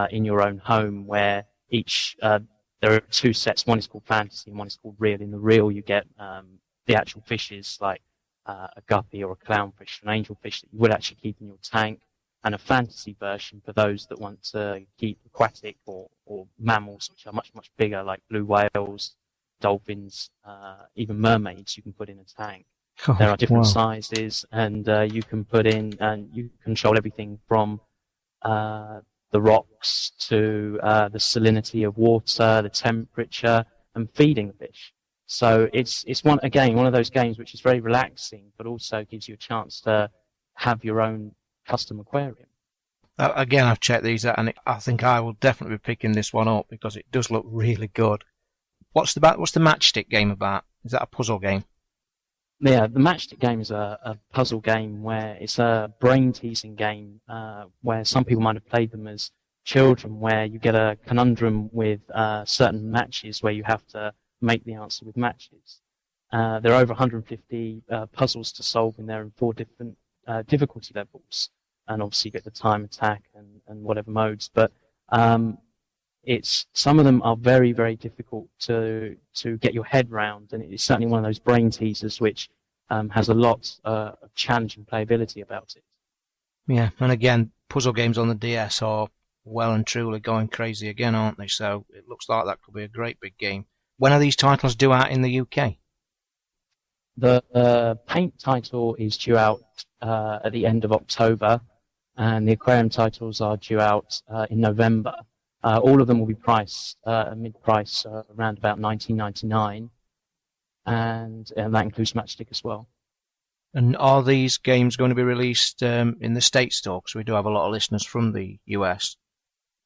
in your own home, where there are 2 sets. One is called fantasy, and one is called real. In the real, you get the actual fishes, like a guppy or a clownfish, an angelfish that you would actually keep in your tank, and a fantasy version for those that want to keep aquatic or mammals, which are much, much bigger, like blue whales, dolphins, even mermaids you can put in a tank. There are different sizes, and you can put in, and you control everything from the rocks to the salinity of water, the temperature, and feeding the fish. So it's one of those games which is very relaxing, but also gives you a chance to have your own custom aquarium. Again, I've checked these out, and I think I will definitely be picking this one up because it does look really good. What's the matchstick game about? Is that a puzzle game? Yeah, the matchstick game is a puzzle game where it's a brain-teasing game where some people might have played them as children, where you get a conundrum with certain matches where you have to make the answer with matches. There are over 150 puzzles to solve in there in 4 different difficulty levels, and obviously you get the time attack and whatever modes, but some of them are very, very difficult to get your head round, and it's certainly one of those brain teasers which has a lot of challenge and playability about it. Yeah, and again, puzzle games on the DS are well and truly going crazy again, aren't they? So it looks like that could be a great big game. When are these titles due out in the UK? The Paint title is due out at the end of October, and the Aquarium titles are due out in November. All of them will be priced mid-price, around about $19.99, and that includes Matchstick as well. And are these games going to be released in the States store? Because we do have a lot of listeners from the US.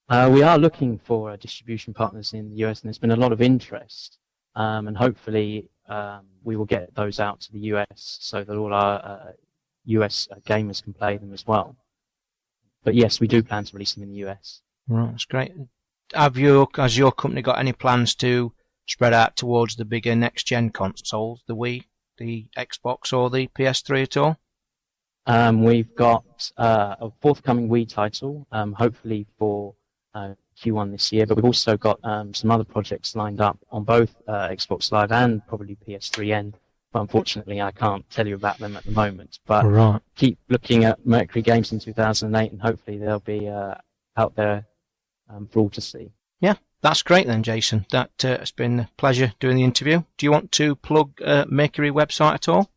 We are looking for distribution partners in the US, and there's been a lot of interest, and hopefully we will get those out to the US so that all our US gamers can play them as well. But yes, we do plan to release them in the US. Right, that's great. Has your company got any plans to spread out towards the bigger next-gen consoles, the Wii, the Xbox, or the PS3 at all? We've got a forthcoming Wii title, hopefully for Q1 this year, but we've also got some other projects lined up on both Xbox Live and probably PS3N. But unfortunately, I can't tell you about them at the moment. But keep looking at Mercury Games in 2008, and hopefully they'll be out there for all to see. Yeah, that's great then, Jason. It's been a pleasure doing the interview. Do you want to plug Mercury website at all?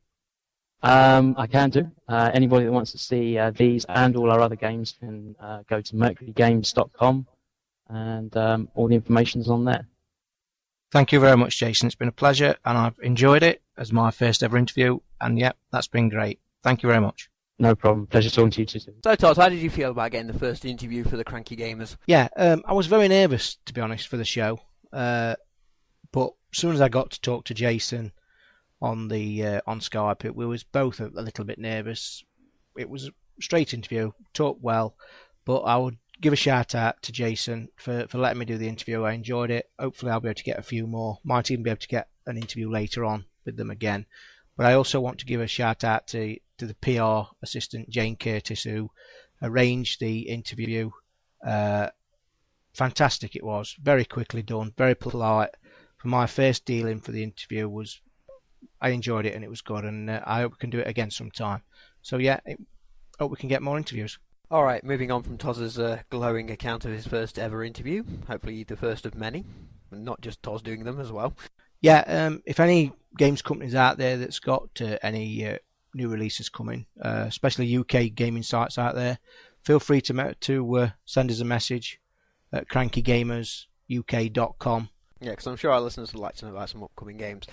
I can do. Anybody that wants to see these and all our other games can go to mercurygames.com, and all the information's on there. Thank you very much, Jason. It's been a pleasure, and I've enjoyed it as my first ever interview, and yeah, that's been great. Thank you very much. No problem. Pleasure talking to you too. So, Toz, how did you feel about getting the first interview for the Cranky Gamers? Yeah, I was very nervous, to be honest, for the show, but as soon as I got to talk to Jason on Skype, we was both a little bit nervous. It was a straight interview, talked well, but I would give a shout out to Jason for letting me do the interview. I enjoyed it. Hopefully I'll be able to get a few more. Might even be able to get an interview later on with them again. But I also want to give a shout out to the PR assistant, Jane Curtis, who arranged the interview. Fantastic it was. Very quickly done. Very polite. for my first dealing for the interview was I enjoyed it and it was good, and I hope we can do it again sometime. So yeah, hope we can get more interviews. All right, moving on from Toz's glowing account of his first ever interview. Hopefully the first of many, and not just Toz doing them as well. Yeah, if any games companies out there that's got any new releases coming, especially UK gaming sites out there, feel free to send us a message at crankygamersuk.com. Yeah, because I'm sure our listeners would like to know about some upcoming games.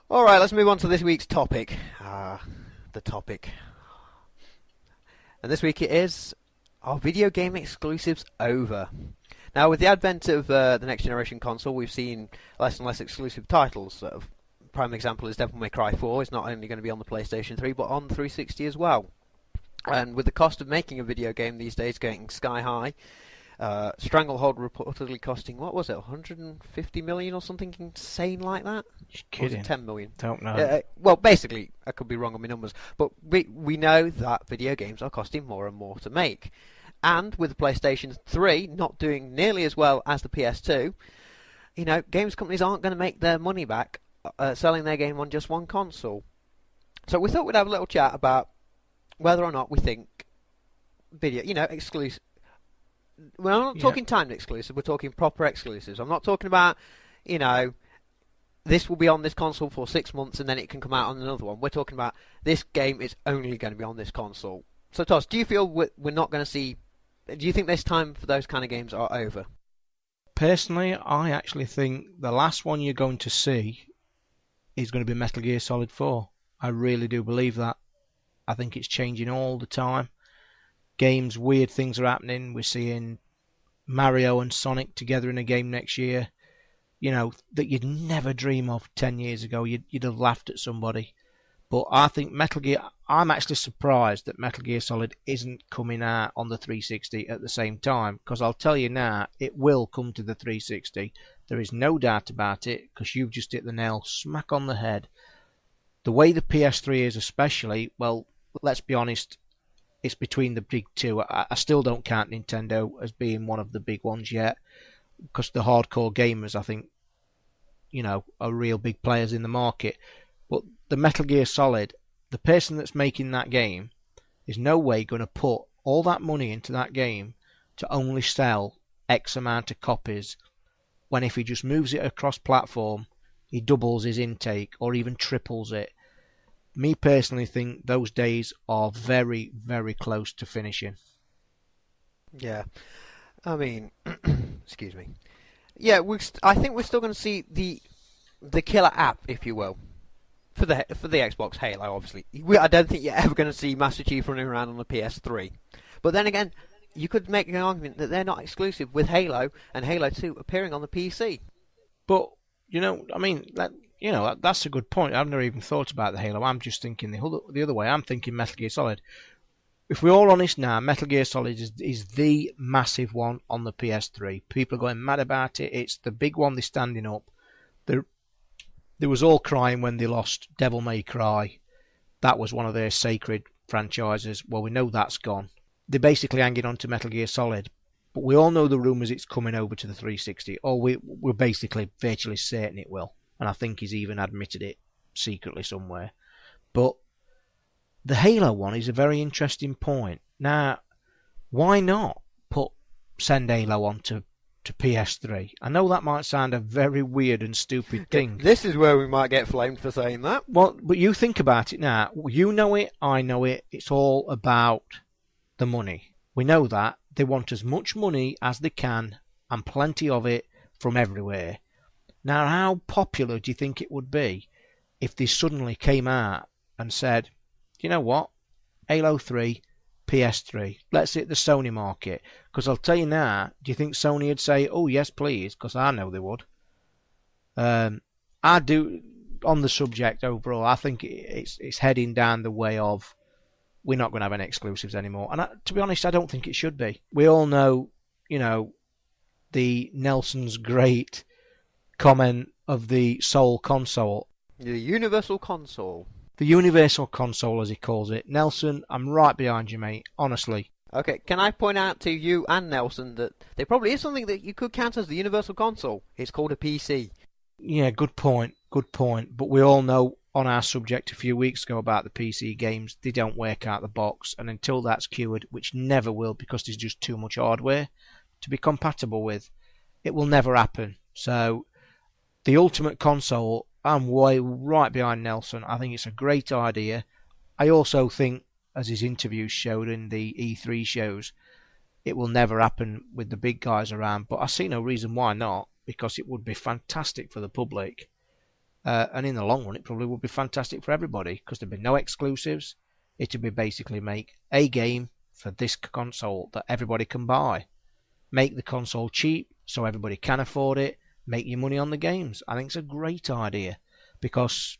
All right, let's move on to this week's topic. The topic. And this week it is, are video game exclusives over? Now, with the advent of the next generation console, we've seen less and less exclusive titles. Prime example is Devil May Cry 4 is not only going to be on the PlayStation 3, but on 360 as well. And with the cost of making a video game these days going sky high, Stranglehold reportedly costing, what was it, 150 million or something insane like that? You're kidding. Or was it 10 million? Don't know. Well, basically, I could be wrong on my numbers, but we know that video games are costing more and more to make. And with the PlayStation 3 not doing nearly as well as the PS2, you know, games companies aren't going to make their money back selling their game on just one console. So we thought we'd have a little chat about whether or not we think video, you know, exclusive. We're not talking timed exclusive, we're talking proper exclusives. I'm not talking about, you know, this will be on this console for 6 months and then it can come out on another one. We're talking about this game is only going to be on this console. So, Toz, do you feel we're not going to see... Do you think this time for those kind of games are over? Personally, I actually think the last one you're going to see is going to be Metal Gear Solid 4. I really do believe that. I think it's changing all the time. Games, weird things are happening. We're seeing Mario and Sonic together in a game next year. You know, that you'd never dream of 10 years ago. You'd have laughed at somebody. But I think Metal Gear... I'm actually surprised that Metal Gear Solid isn't coming out on the 360 at the same time. Because I'll tell you now, it will come to the 360. There is no doubt about it. Because you've just hit the nail smack on the head. The way the PS3 is especially... Well, let's be honest... It's between the big two. I still don't count Nintendo as being one of the big ones yet, because the hardcore gamers, I think, you know, are real big players in the market. But the Metal Gear Solid, the person that's making that game is no way going to put all that money into that game to only sell X amount of copies, when if he just moves it across platform, he doubles his intake or even triples it. Me personally think those days are very, very close to finishing. Yeah, I mean, excuse me. Yeah, I think we're still going to see the killer app, if you will, for the Xbox Halo. Obviously, I don't think you're ever going to see Master Chief running around on the PS3. But then again, you could make an argument that they're not exclusive with Halo and Halo 2 appearing on the PC. But you know, I mean, that's a good point. I've never even thought about the Halo. I'm just thinking the other way. I'm thinking Metal Gear Solid. If we're all honest now, Metal Gear Solid is the massive one on the PS3. People are going mad about it. It's the big one they're standing up. There was all crying when they lost Devil May Cry. That was one of their sacred franchises. Well, we know that's gone. They're basically hanging on to Metal Gear Solid. But we all know the rumours it's coming over to the 360. Or we're basically virtually certain it will. And I think he's even admitted it secretly somewhere. But the Halo one is a very interesting point. Now, why not send Halo on to PS3? I know that might sound a very weird and stupid thing. This is where we might get flamed for saying that. Well, but you think about it now. You know it, I know it. It's all about the money. We know that. They want as much money as they can, and plenty of it from everywhere. Now, how popular do you think it would be if they suddenly came out and said, you know what, Halo 3, PS3, let's hit the Sony market? Because I'll tell you now, do you think Sony would say, oh yes please? Because I know they would. I do, on the subject overall, I think it's heading down the way of we're not going to have any exclusives anymore. And to be honest, I don't think it should be. We all know, you know, the Nelson's great comment of the sole console. The Universal Console. The Universal Console, as he calls it. Nelson, I'm right behind you, mate. Honestly. Okay, can I point out to you and Nelson that there probably is something that you could count as the Universal Console? It's called a PC. Yeah, good point. Good point. But we all know on our subject a few weeks ago about the PC games, they don't work out the box, and until that's cured, which never will because there's just too much hardware to be compatible with, it will never happen. So the Ultimate Console, I'm way right behind Nelson. I think it's a great idea. I also think, as his interviews showed in the E3 shows, it will never happen with the big guys around, but I see no reason why not, because it would be fantastic for the public. And in the long run, it probably would be fantastic for everybody, because there'd be no exclusives. It would be basically make a game for this console that everybody can buy. Make the console cheap so everybody can afford it. Make your money on the games. I think it's a great idea, because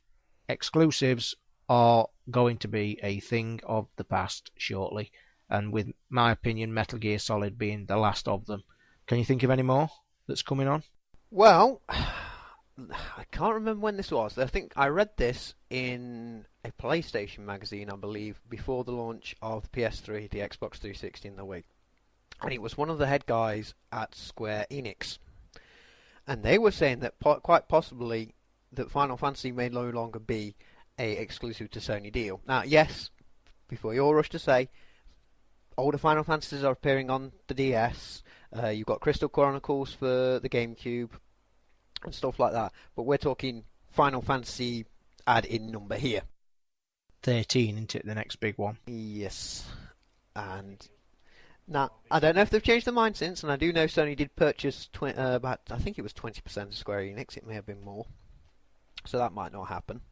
exclusives are going to be a thing of the past shortly, and with my opinion, Metal Gear Solid being the last of them. Can you think of any more that's coming on? Well, I can't remember when this was. I think I read this in a PlayStation magazine, I believe, before the launch of the PS3, the Xbox 360 and the Wii. And it was one of the head guys at Square Enix. And they were saying that quite possibly that Final Fantasy may no longer be a exclusive to Sony deal. Now, yes, before you all rush to say, older Final Fantasies are appearing on the DS. You've got Crystal Chronicles for the GameCube and stuff like that. But we're talking Final Fantasy add-in number here. 13, isn't it, the next big one? Yes. And now, I don't know if they've changed their mind since, and I do know Sony did purchase about, I think it was 20% of Square Enix. It may have been more. So that might not happen.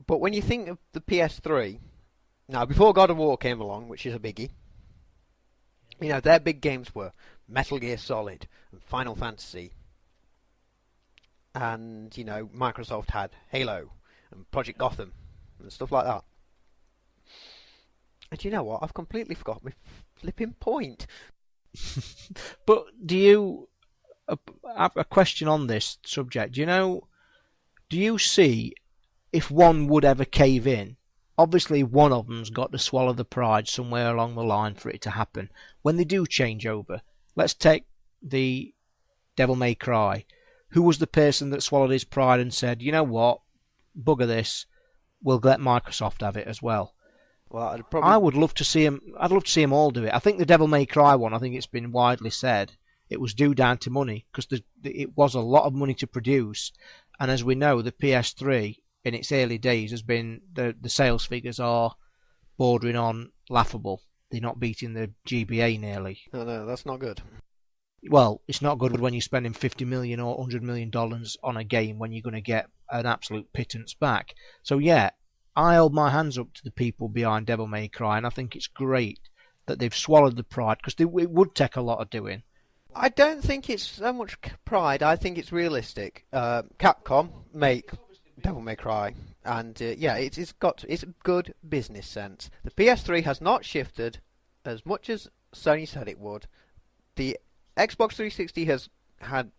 But when you think of the PS3, now before God of War came along, which is a biggie, you know, their big games were Metal Gear Solid and Final Fantasy. And, you know, Microsoft had Halo and Project Gotham and stuff like that. And you know what? I've completely forgot my flipping point. But do you... I have a question on this subject. Do you see if one would ever cave in? Obviously, one of them's got to swallow the pride somewhere along the line for it to happen. When they do change over, let's take the Devil May Cry. Who was the person that swallowed his pride and said, you know what, bugger this, we'll let Microsoft have it as well? Well, I would love to see him. I'd love to see them all do it. I think the Devil May Cry one, I think it's been widely said, it was due down to money, because it was a lot of money to produce. And as we know, the PS3 in its early days has been, the sales figures are bordering on laughable. They're not beating the GBA nearly. No, that's not good. Well, it's not good when you're spending $50 million or $100 million on a game when you're going to get an absolute pittance back. So yeah, I hold my hands up to the people behind Devil May Cry, and I think it's great that they've swallowed the pride, because it would take a lot of doing. I don't think it's so much pride. I think it's realistic. Capcom make Devil May Cry, and yeah, it's a good business sense. The PS3 has not shifted as much as Sony said it would. The Xbox 360 has had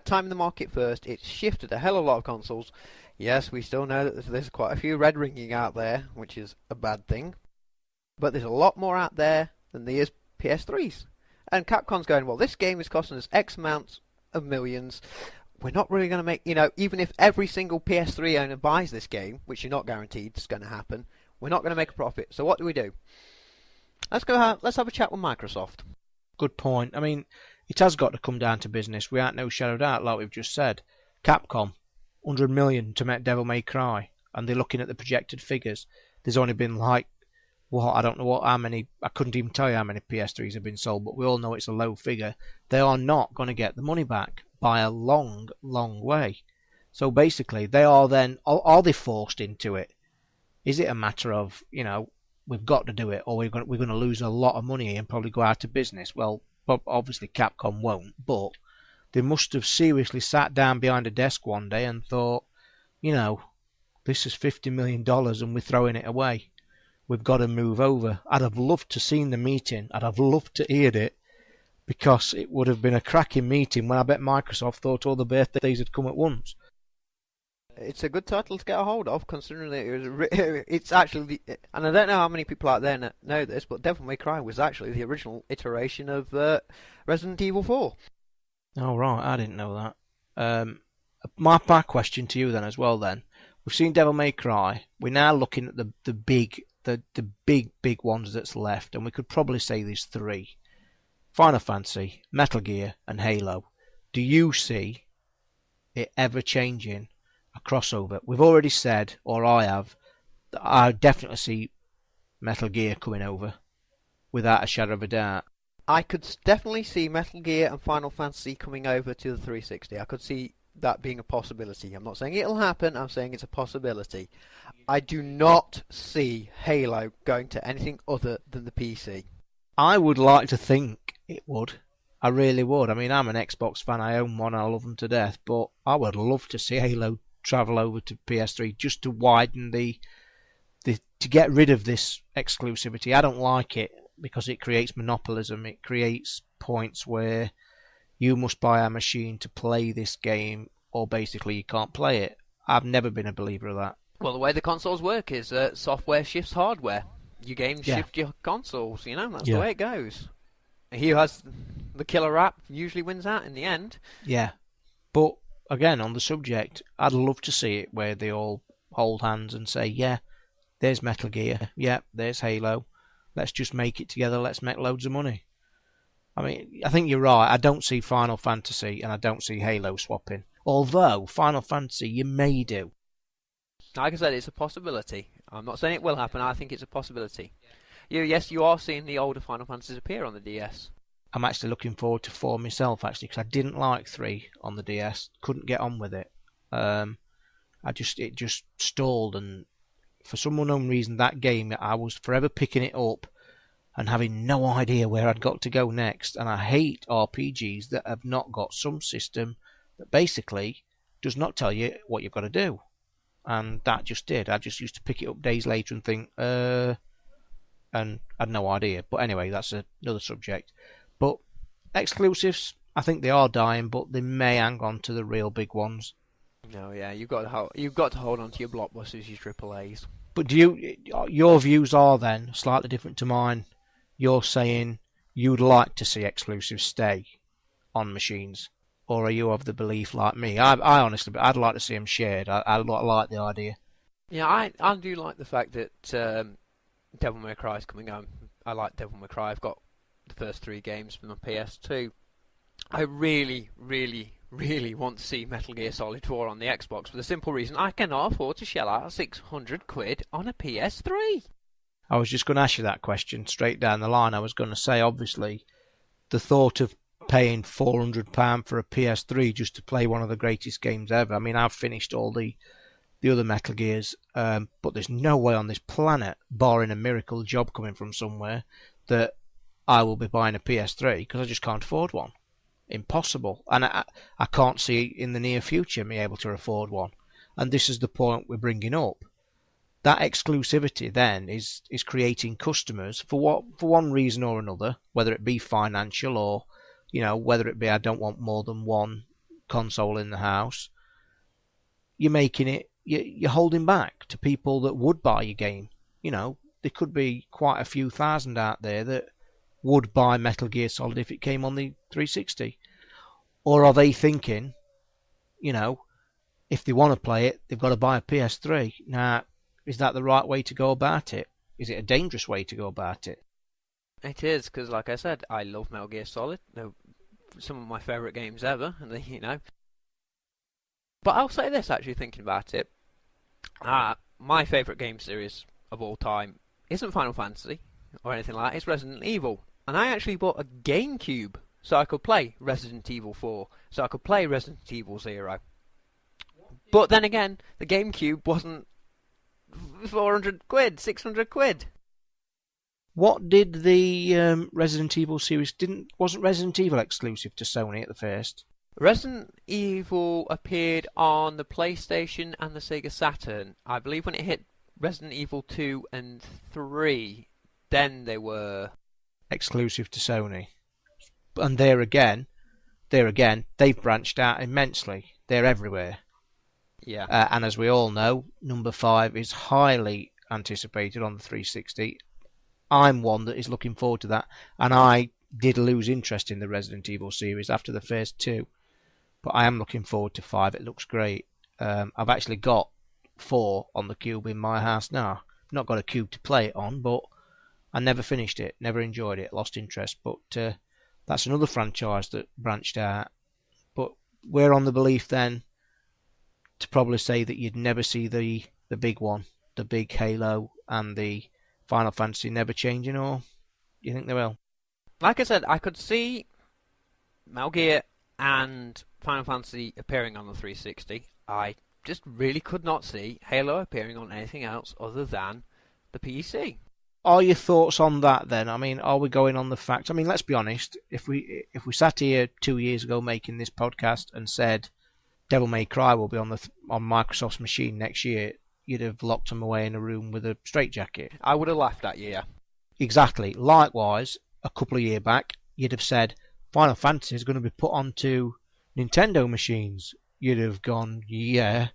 time in the market first. It's shifted a hell of a lot of consoles. Yes, we still know that there's quite a few red ringing out there, which is a bad thing. But there's a lot more out there than there is PS3s. And Capcom's going, well, this game is costing us X amount of millions. We're not really going to make, even if every single PS3 owner buys this game, which you're not guaranteed is going to happen, we're not going to make a profit. So what do? Let's have a chat with Microsoft. Good point. I mean, it has got to come down to business. We aren't no shadow of doubt, like we've just said. Capcom, 100 million to make Devil May Cry, and they're looking at the projected figures. There's only been I don't know how many, I couldn't even tell you how many PS3s have been sold, but we all know it's a low figure. They are not going to get the money back by a long, long way. So basically, they are then, are they forced into it? Is it a matter of, we've got to do it, or we're going to lose a lot of money and probably go out of business? Well, obviously Capcom won't, but they must have seriously sat down behind a desk one day and thought, this is $50 million and we're throwing it away. We've got to move over. I'd have loved to seen the meeting. I'd have loved to heard it, because it would have been a cracking meeting when I bet Microsoft thought all the birthdays had come at once. It's a good title to get a hold of, considering that it's actually, and I don't know how many people out there know this, but Devil May Cry was actually the original iteration of Resident Evil 4. Oh right, I didn't know that. My question to you then as well. Then we've seen Devil May Cry. We're now looking at the big ones that's left, and we could probably say there's three: Final Fantasy, Metal Gear, and Halo. Do you see it ever changing a crossover? We've already said, or I have, that I definitely see Metal Gear coming over, without a shadow of a doubt. I could definitely see Metal Gear and Final Fantasy coming over to the 360. I could see that being a possibility. I'm not saying it'll happen, I'm saying it's a possibility. I do not see Halo going to anything other than the PC. I would like to think it would. I really would. I mean, I'm an Xbox fan, I own one, I love them to death, but I would love to see Halo travel over to PS3 just to widen to get rid of this exclusivity. I don't like it because it creates monopolism. It creates points where you must buy a machine to play this game, or basically you can't play it. I've never been a believer of that. Well, the way the consoles work is software shifts hardware. Your games shift your consoles, that's the way it goes. He who has the killer app usually wins out in the end. Yeah, but again, on the subject, I'd love to see it where they all hold hands and say, yeah, there's Metal Gear, yeah, there's Halo, let's just make it together, let's make loads of money. I mean, I think you're right, I don't see Final Fantasy and I don't see Halo swapping. Although, Final Fantasy, you may do. Like I said, it's a possibility. I'm not saying it will happen, I think it's a possibility. Yes, you are seeing the older Final Fantasies appear on the DS. I'm actually looking forward to 4 myself, actually, because I didn't like 3 on the DS. Couldn't get on with it. It just stalled, and for some unknown reason, that game, I was forever picking it up and having no idea where I'd got to go next. And I hate RPGs that have not got some system that basically does not tell you what you've got to do. And that just did. I just used to pick it up days later and think, and I had no idea. But anyway, that's another subject. But exclusives, I think they are dying, but they may hang on to the real big ones. No, yeah, you've got to hold on to your blockbusters, your AAAs. But your views are then slightly different to mine. You're saying you'd like to see exclusives stay on machines, or are you of the belief like me? I honestly, I'd like to see them shared. I like the idea. Yeah, I do like the fact that Devil May Cry is coming on. I like Devil May Cry. I've got the first 3 games from the PS2. I really, really, really want to see Metal Gear Solid 4 on the Xbox for the simple reason I cannot afford to shell out £600 on a PS3. I was just going to ask you that question straight down the line. I was going to say, obviously, the thought of paying £400 for a PS3 just to play one of the greatest games ever. I mean, I've finished all the other Metal Gears, but there's no way on this planet, barring a miracle job coming from somewhere, that I will be buying a PS3 because I just can't afford one. Impossible. And I can't see in the near future me able to afford one. And this is the point we're bringing up. That exclusivity then is creating customers for one reason or another, whether it be financial or, whether it be I don't want more than one console in the house. You're making it, you're holding back to people that would buy your game. There could be quite a few thousand out there that would buy Metal Gear Solid if it came on the 360. Or are they thinking, if they want to play it, they've got to buy a PS3. Now, is that the right way to go about it? Is it a dangerous way to go about it? It is, because like I said, I love Metal Gear Solid. They're some of my favourite games ever, and But I'll say this, actually, thinking about it. My favourite game series of all time isn't Final Fantasy or anything like that. It's Resident Evil. And I actually bought a GameCube so I could play Resident Evil 4, so I could play Resident Evil 0. But then again, the GameCube wasn't £400, £600. What did the Resident Evil series wasn't Resident Evil exclusive to Sony at the first? Resident Evil appeared on the PlayStation and the Sega Saturn. I believe when it hit Resident Evil 2 and 3, then they were exclusive to Sony. And there again, they've branched out immensely. They're everywhere. Yeah. And as we all know, number 5 is highly anticipated on the 360. I'm one that is looking forward to that. And I did lose interest in the Resident Evil series after the first 2. But I am looking forward to 5. It looks great. I've actually got 4 on the cube in my house now. I've not got a cube to play it on, but I never finished it, never enjoyed it, lost interest. But that's another franchise that branched out. But we're on the belief then to probably say that you'd never see the big one, the big Halo and the Final Fantasy never changing, or do you think they will? Like I said, I could see Metal Gear and Final Fantasy appearing on the 360. I just really could not see Halo appearing on anything else other than the PC. Are your thoughts on that then? I mean, are we going on the fact? I mean, let's be honest. If we sat here 2 years ago making this podcast and said Devil May Cry will be on Microsoft's machine next year, you'd have locked them away in a room with a straitjacket. I would have laughed at you, yeah. Exactly. Likewise, a couple of years back, you'd have said Final Fantasy is going to be put onto Nintendo machines. You'd have gone, yeah.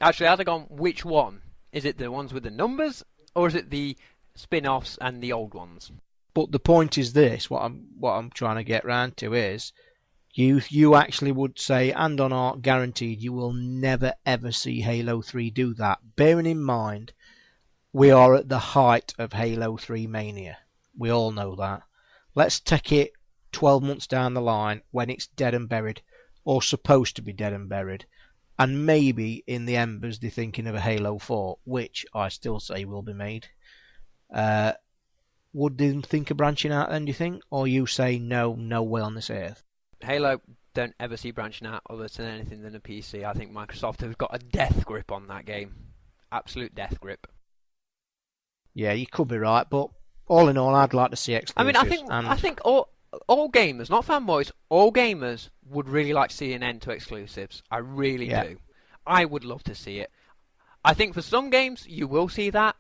Actually, I'd have gone, which one? Is it the ones with the numbers, or is it the spin-offs and the old ones? But the point is this: what I'm trying to get round to is, you actually would say, and on art guaranteed, you will never ever see Halo 3 do that. Bearing in mind, we are at the height of Halo 3 mania. We all know that. Let's take it 12 months down the line when it's dead and buried, or supposed to be dead and buried, and maybe in the embers they're thinking of a Halo 4, which I still say will be made. Would they think of branching out then, do you think? Or you say no way on this earth? Halo don't ever see branching out other than anything than a PC. I think Microsoft have got a death grip on that game. Absolute death grip. Yeah, you could be right, but all in all, I'd like to see exclusives. I think all gamers, not fanboys, all gamers would really like to see an end to exclusives. I really do. I would love to see it. I think for some games you will see that.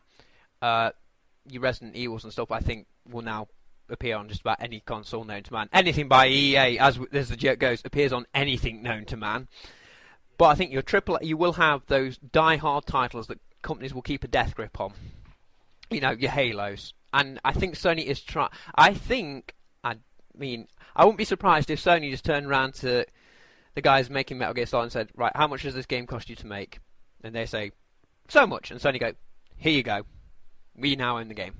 Your Resident Evils and stuff, I think, will now appear on just about any console known to man. Anything by EA, as the joke goes, appears on anything known to man. But I think you will have those die-hard titles that companies will keep a death grip on. You know, your Halos. And I think Sony is trying... I wouldn't be surprised if Sony just turned around to the guys making Metal Gear Solid and said, right, how much does this game cost you to make? And they say, so much. And Sony go, here you go. We now own the game.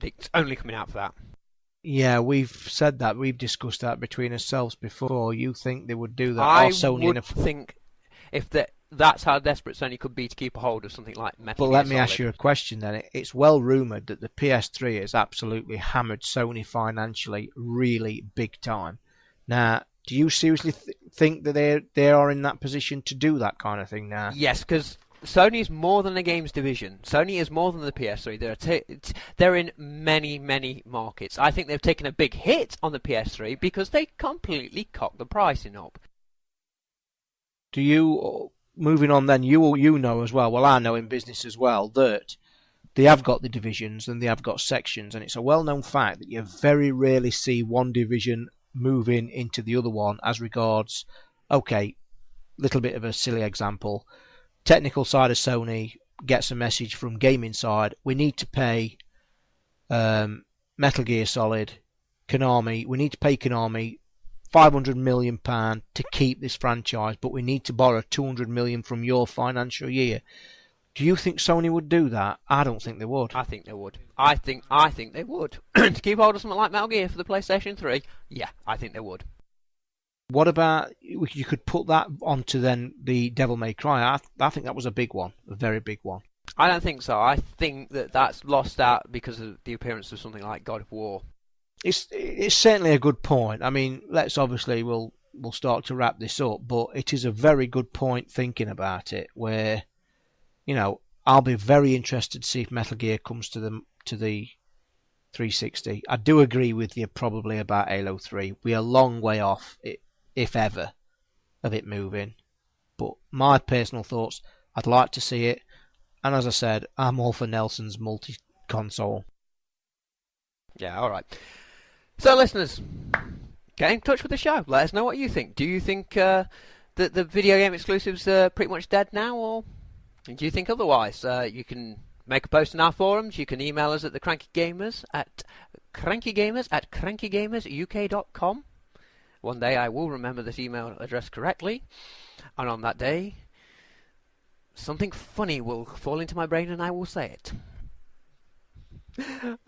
It's only coming out for that. Yeah, we've said that. We've discussed that between ourselves before. You think they would do that? I would think if that's how desperate Sony could be to keep a hold of something like Metal Gear But let me Solid. ask you a question then. It's well rumoured that the PS3 has absolutely hammered Sony financially really big time. Now, do you seriously think that they are in that position to do that kind of thing now? Yes, because Sony is more than a games division. Sony is more than the PS3. They're in many, many markets. I think they've taken a big hit on the PS3 because they completely cocked the pricing up. Do you, moving on then, you know as well, I know in business as well, that they have got the divisions and they have got sections, and it's a well-known fact that you very rarely see one division moving into the other one as regards, okay, little bit of a silly example, technical side of Sony gets a message from gaming side, we need to pay Metal Gear Solid, Konami, we need to pay Konami £500 million to keep this franchise, but we need to borrow £200 million from your financial year. Do you think Sony would do that? I don't think they would. I think they would. I think they would. To keep hold of something like Metal Gear for the PlayStation 3, yeah, I think they would. What about, you could put that onto then the Devil May Cry. I think that was a big one, a very big one. I don't think so. I think that's lost out because of the appearance of something like God of War. It's certainly a good point. I mean, we'll start to wrap this up, but it is a very good point thinking about it, where, you know, I'll be very interested to see if Metal Gear comes to the 360. I do agree with you probably about Halo 3. We're a long way off, if ever, of it moving. But my personal thoughts, I'd like to see it. And as I said, I'm all for Nelson's multi-console. Yeah, alright. So, listeners, get in touch with the show. Let us know what you think. Do you think that the video game exclusives are pretty much dead now, or do you think otherwise? You can make a post in our forums. You can email us at the Cranky Gamers at crankygamers@crankygamersuk.com. One day I will remember this email address correctly, and on that day, something funny will fall into my brain and I will say it.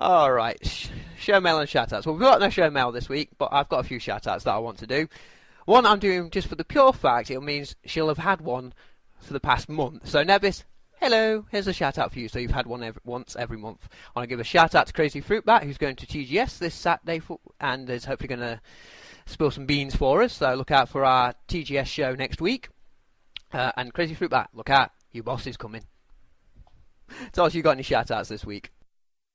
Alright, show mail and shoutouts. Well, we've got no show mail this week, but I've got a few shoutouts that I want to do. One I'm doing just for the pure fact it means she'll have had one for the past month. So Nebis, hello, here's a shout out for you. So you've had one once every month. I want to give a shout out to Crazy Fruit Bat, who's going to TGS this Saturday and is hopefully going to spill some beans for us. So look out for our TGS show next week. And Crazy Fruit Bat, look out, your boss is coming. Toz, you got any shout outs this week?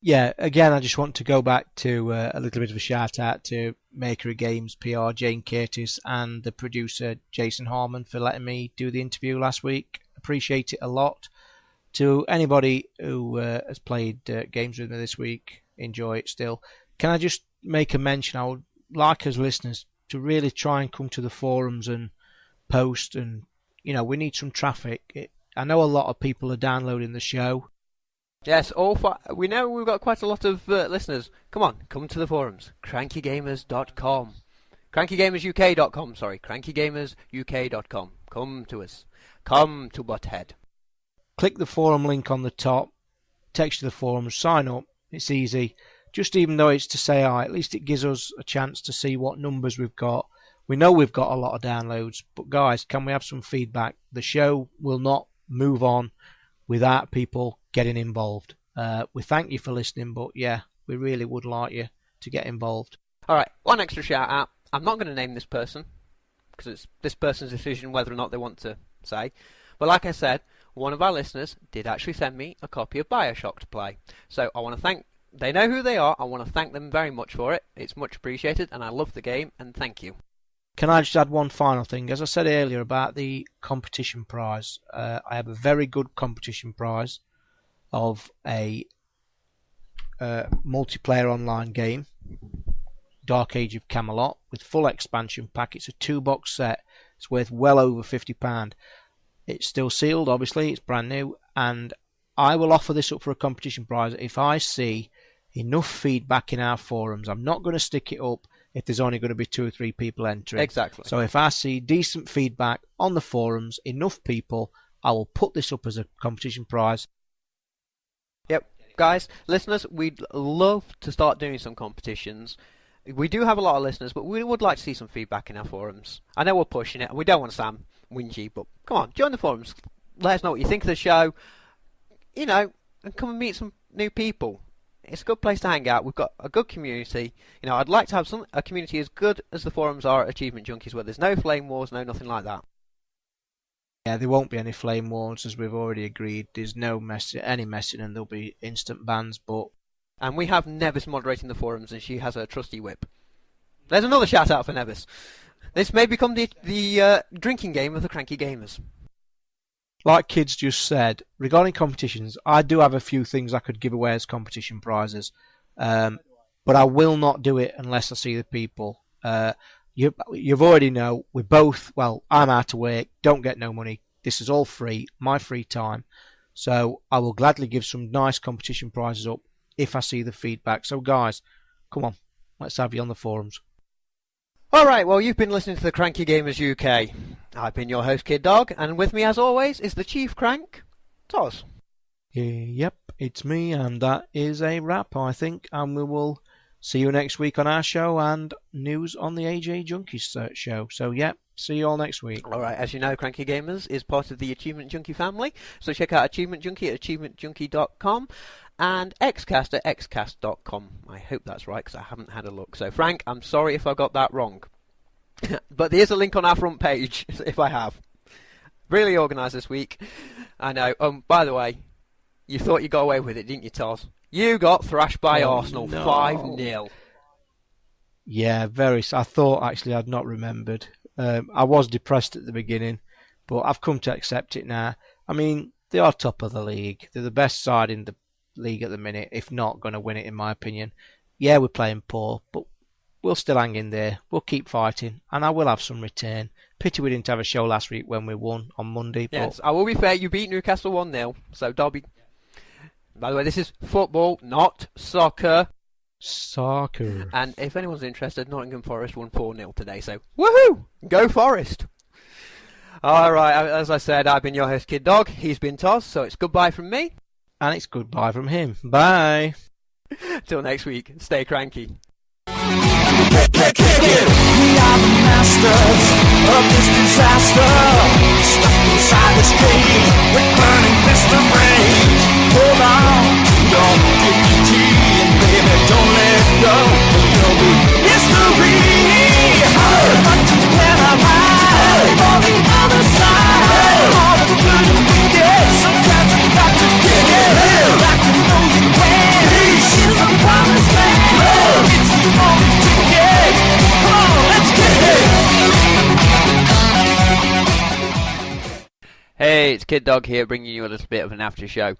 Yeah, again, I just want to go back to a little bit of a shout out to Maker of Games PR Jane Curtis and the producer Jason Harmon for letting me do the interview last week. Appreciate it a lot. To anybody who has played games with me this week, enjoy it still. Can I just make a mention? I would like as listeners to really try and come to the forums and post, and we need some traffic. I know a lot of people are downloading the show. Yes, we know we've got quite a lot of listeners. Come to the forums. crankygamers.com. crankygamersuk.com, sorry. crankygamersuk.com. Come to us. Come to Butthead. Click the forum link on the top. Text to the forums. Sign up. It's easy. Just even though it's to say hi, at least it gives us a chance to see what numbers we've got. We know we've got a lot of downloads, but guys, can we have some feedback? The show will not move on without people getting involved. We thank you for listening, but yeah, we really would like you to get involved. Alright, one extra shout out. I'm not going to name this person, because it's this person's decision whether or not they want to say. But like I said, one of our listeners did actually send me a copy of Bioshock to play. So I want to thank, they know who they are, I want to thank them very much for it. It's much appreciated, and I love the game, and thank you. Can I just add one final thing? As I said earlier about the competition prize, I have a very good competition prize of a multiplayer online game, Dark Age of Camelot, with full expansion pack. It's a 2-box set. It's worth well over £50. It's still sealed, obviously. It's brand new, and I will offer this up for a competition prize if I see enough feedback in our forums. I'm not going to stick it up if there's only going to be 2 or 3 people entering. Exactly. So if I see decent feedback on the forums, enough people, I will put this up as a competition prize. Yep. Guys, listeners, we'd love to start doing some competitions. We do have a lot of listeners, but we would like to see some feedback in our forums. I know we're pushing it, and we don't want to sound whingy, but come on, join the forums. Let us know what you think of the show, and come and meet some new people. It's a good place to hang out. We've got a good community. I'd like to have a community as good as the forums are at Achievement Junkies, where there's no flame wars, no nothing like that. Yeah, there won't be any flame wars, as we've already agreed. There's no any messing, and there'll be instant bans. And we have Nevis moderating the forums, and she has her trusty whip. There's another shout out for Nevis. This may become the drinking game of the Cranky Gamers. Like Kids just said, regarding competitions, I do have a few things I could give away as competition prizes, but I will not do it unless I see the people. You've already know, we're both, I'm out of work, don't get no money, this is all free, my free time, so I will gladly give some nice competition prizes up if I see the feedback. So guys, come on, let's have you on the forums. Alright, well, you've been listening to the Cranky Gamers UK. I've been your host, Kid Dog, and with me as always is the Chief Crank, Toz. Yep, it's me, and that is a wrap, I think, and we will see you next week on our show and news on the AJ Junkies show. So, yep, see you all next week. Alright, as you know, Cranky Gamers is part of the Achievement Junkie family, so check out Achievement Junkie at achievementjunkie.com and Xcast at xcast.com. I hope that's right, because I haven't had a look. So, Frank, I'm sorry if I got that wrong. But there's a link on our front page, if I have. Really organised this week. I know. By the way, you thought you got away with it, didn't you, Toz? You got thrashed by Arsenal, no. 5-0. Yeah, very. I thought, actually, I'd not remembered. I was depressed at the beginning, but I've come to accept it now. I mean, they are top of the league. They're the best side in the league at the minute, if not going to win it, in my opinion. Yeah, we're playing poor, but we'll still hang in there. We'll keep fighting, and I will have some return. Pity we didn't have a show last week when we won on Monday. Yes, I will be fair, you beat Newcastle 1-0, so Derby... By the way, this is football, not soccer. Soccer. And if anyone's interested, Nottingham Forest won 4-0 today, so woohoo! Go Forest! Alright, as I said, I've been your host, Kid Dog. He's been Toz, so it's goodbye from me. And it's goodbye from him. Bye. Till next week, stay cranky. We are the masters of this disaster. Stuck inside this cage with burning fist of rage. Hold on to your dignity and baby, don't let go. There'll be history. But you cannot hide on the other side. All the good and wicked, sometimes you got to get it. Like you know you can. This is a promised land. It's the only ticket. Come on, let's get it. Hey, it's Kid Dog here, bringing you a little bit of an after show.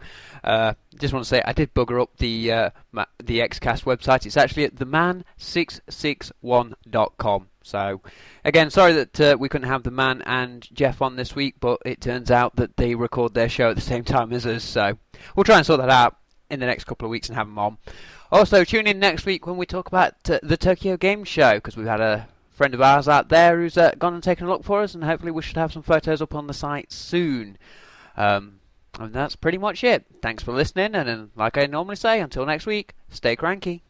Just want to say I did bugger up the Xcast website. It's actually at theman661.com. So, again, sorry that we couldn't have the Man and Jeff on this week, but it turns out that they record their show at the same time as us. So, we'll try and sort that out in the next couple of weeks and have them on. Also, tune in next week when we talk about the Tokyo Game Show, because we've had a friend of ours out there who's gone and taken a look for us, and hopefully we should have some photos up on the site soon. And that's pretty much it. Thanks for listening, and like I normally say, until next week, stay cranky.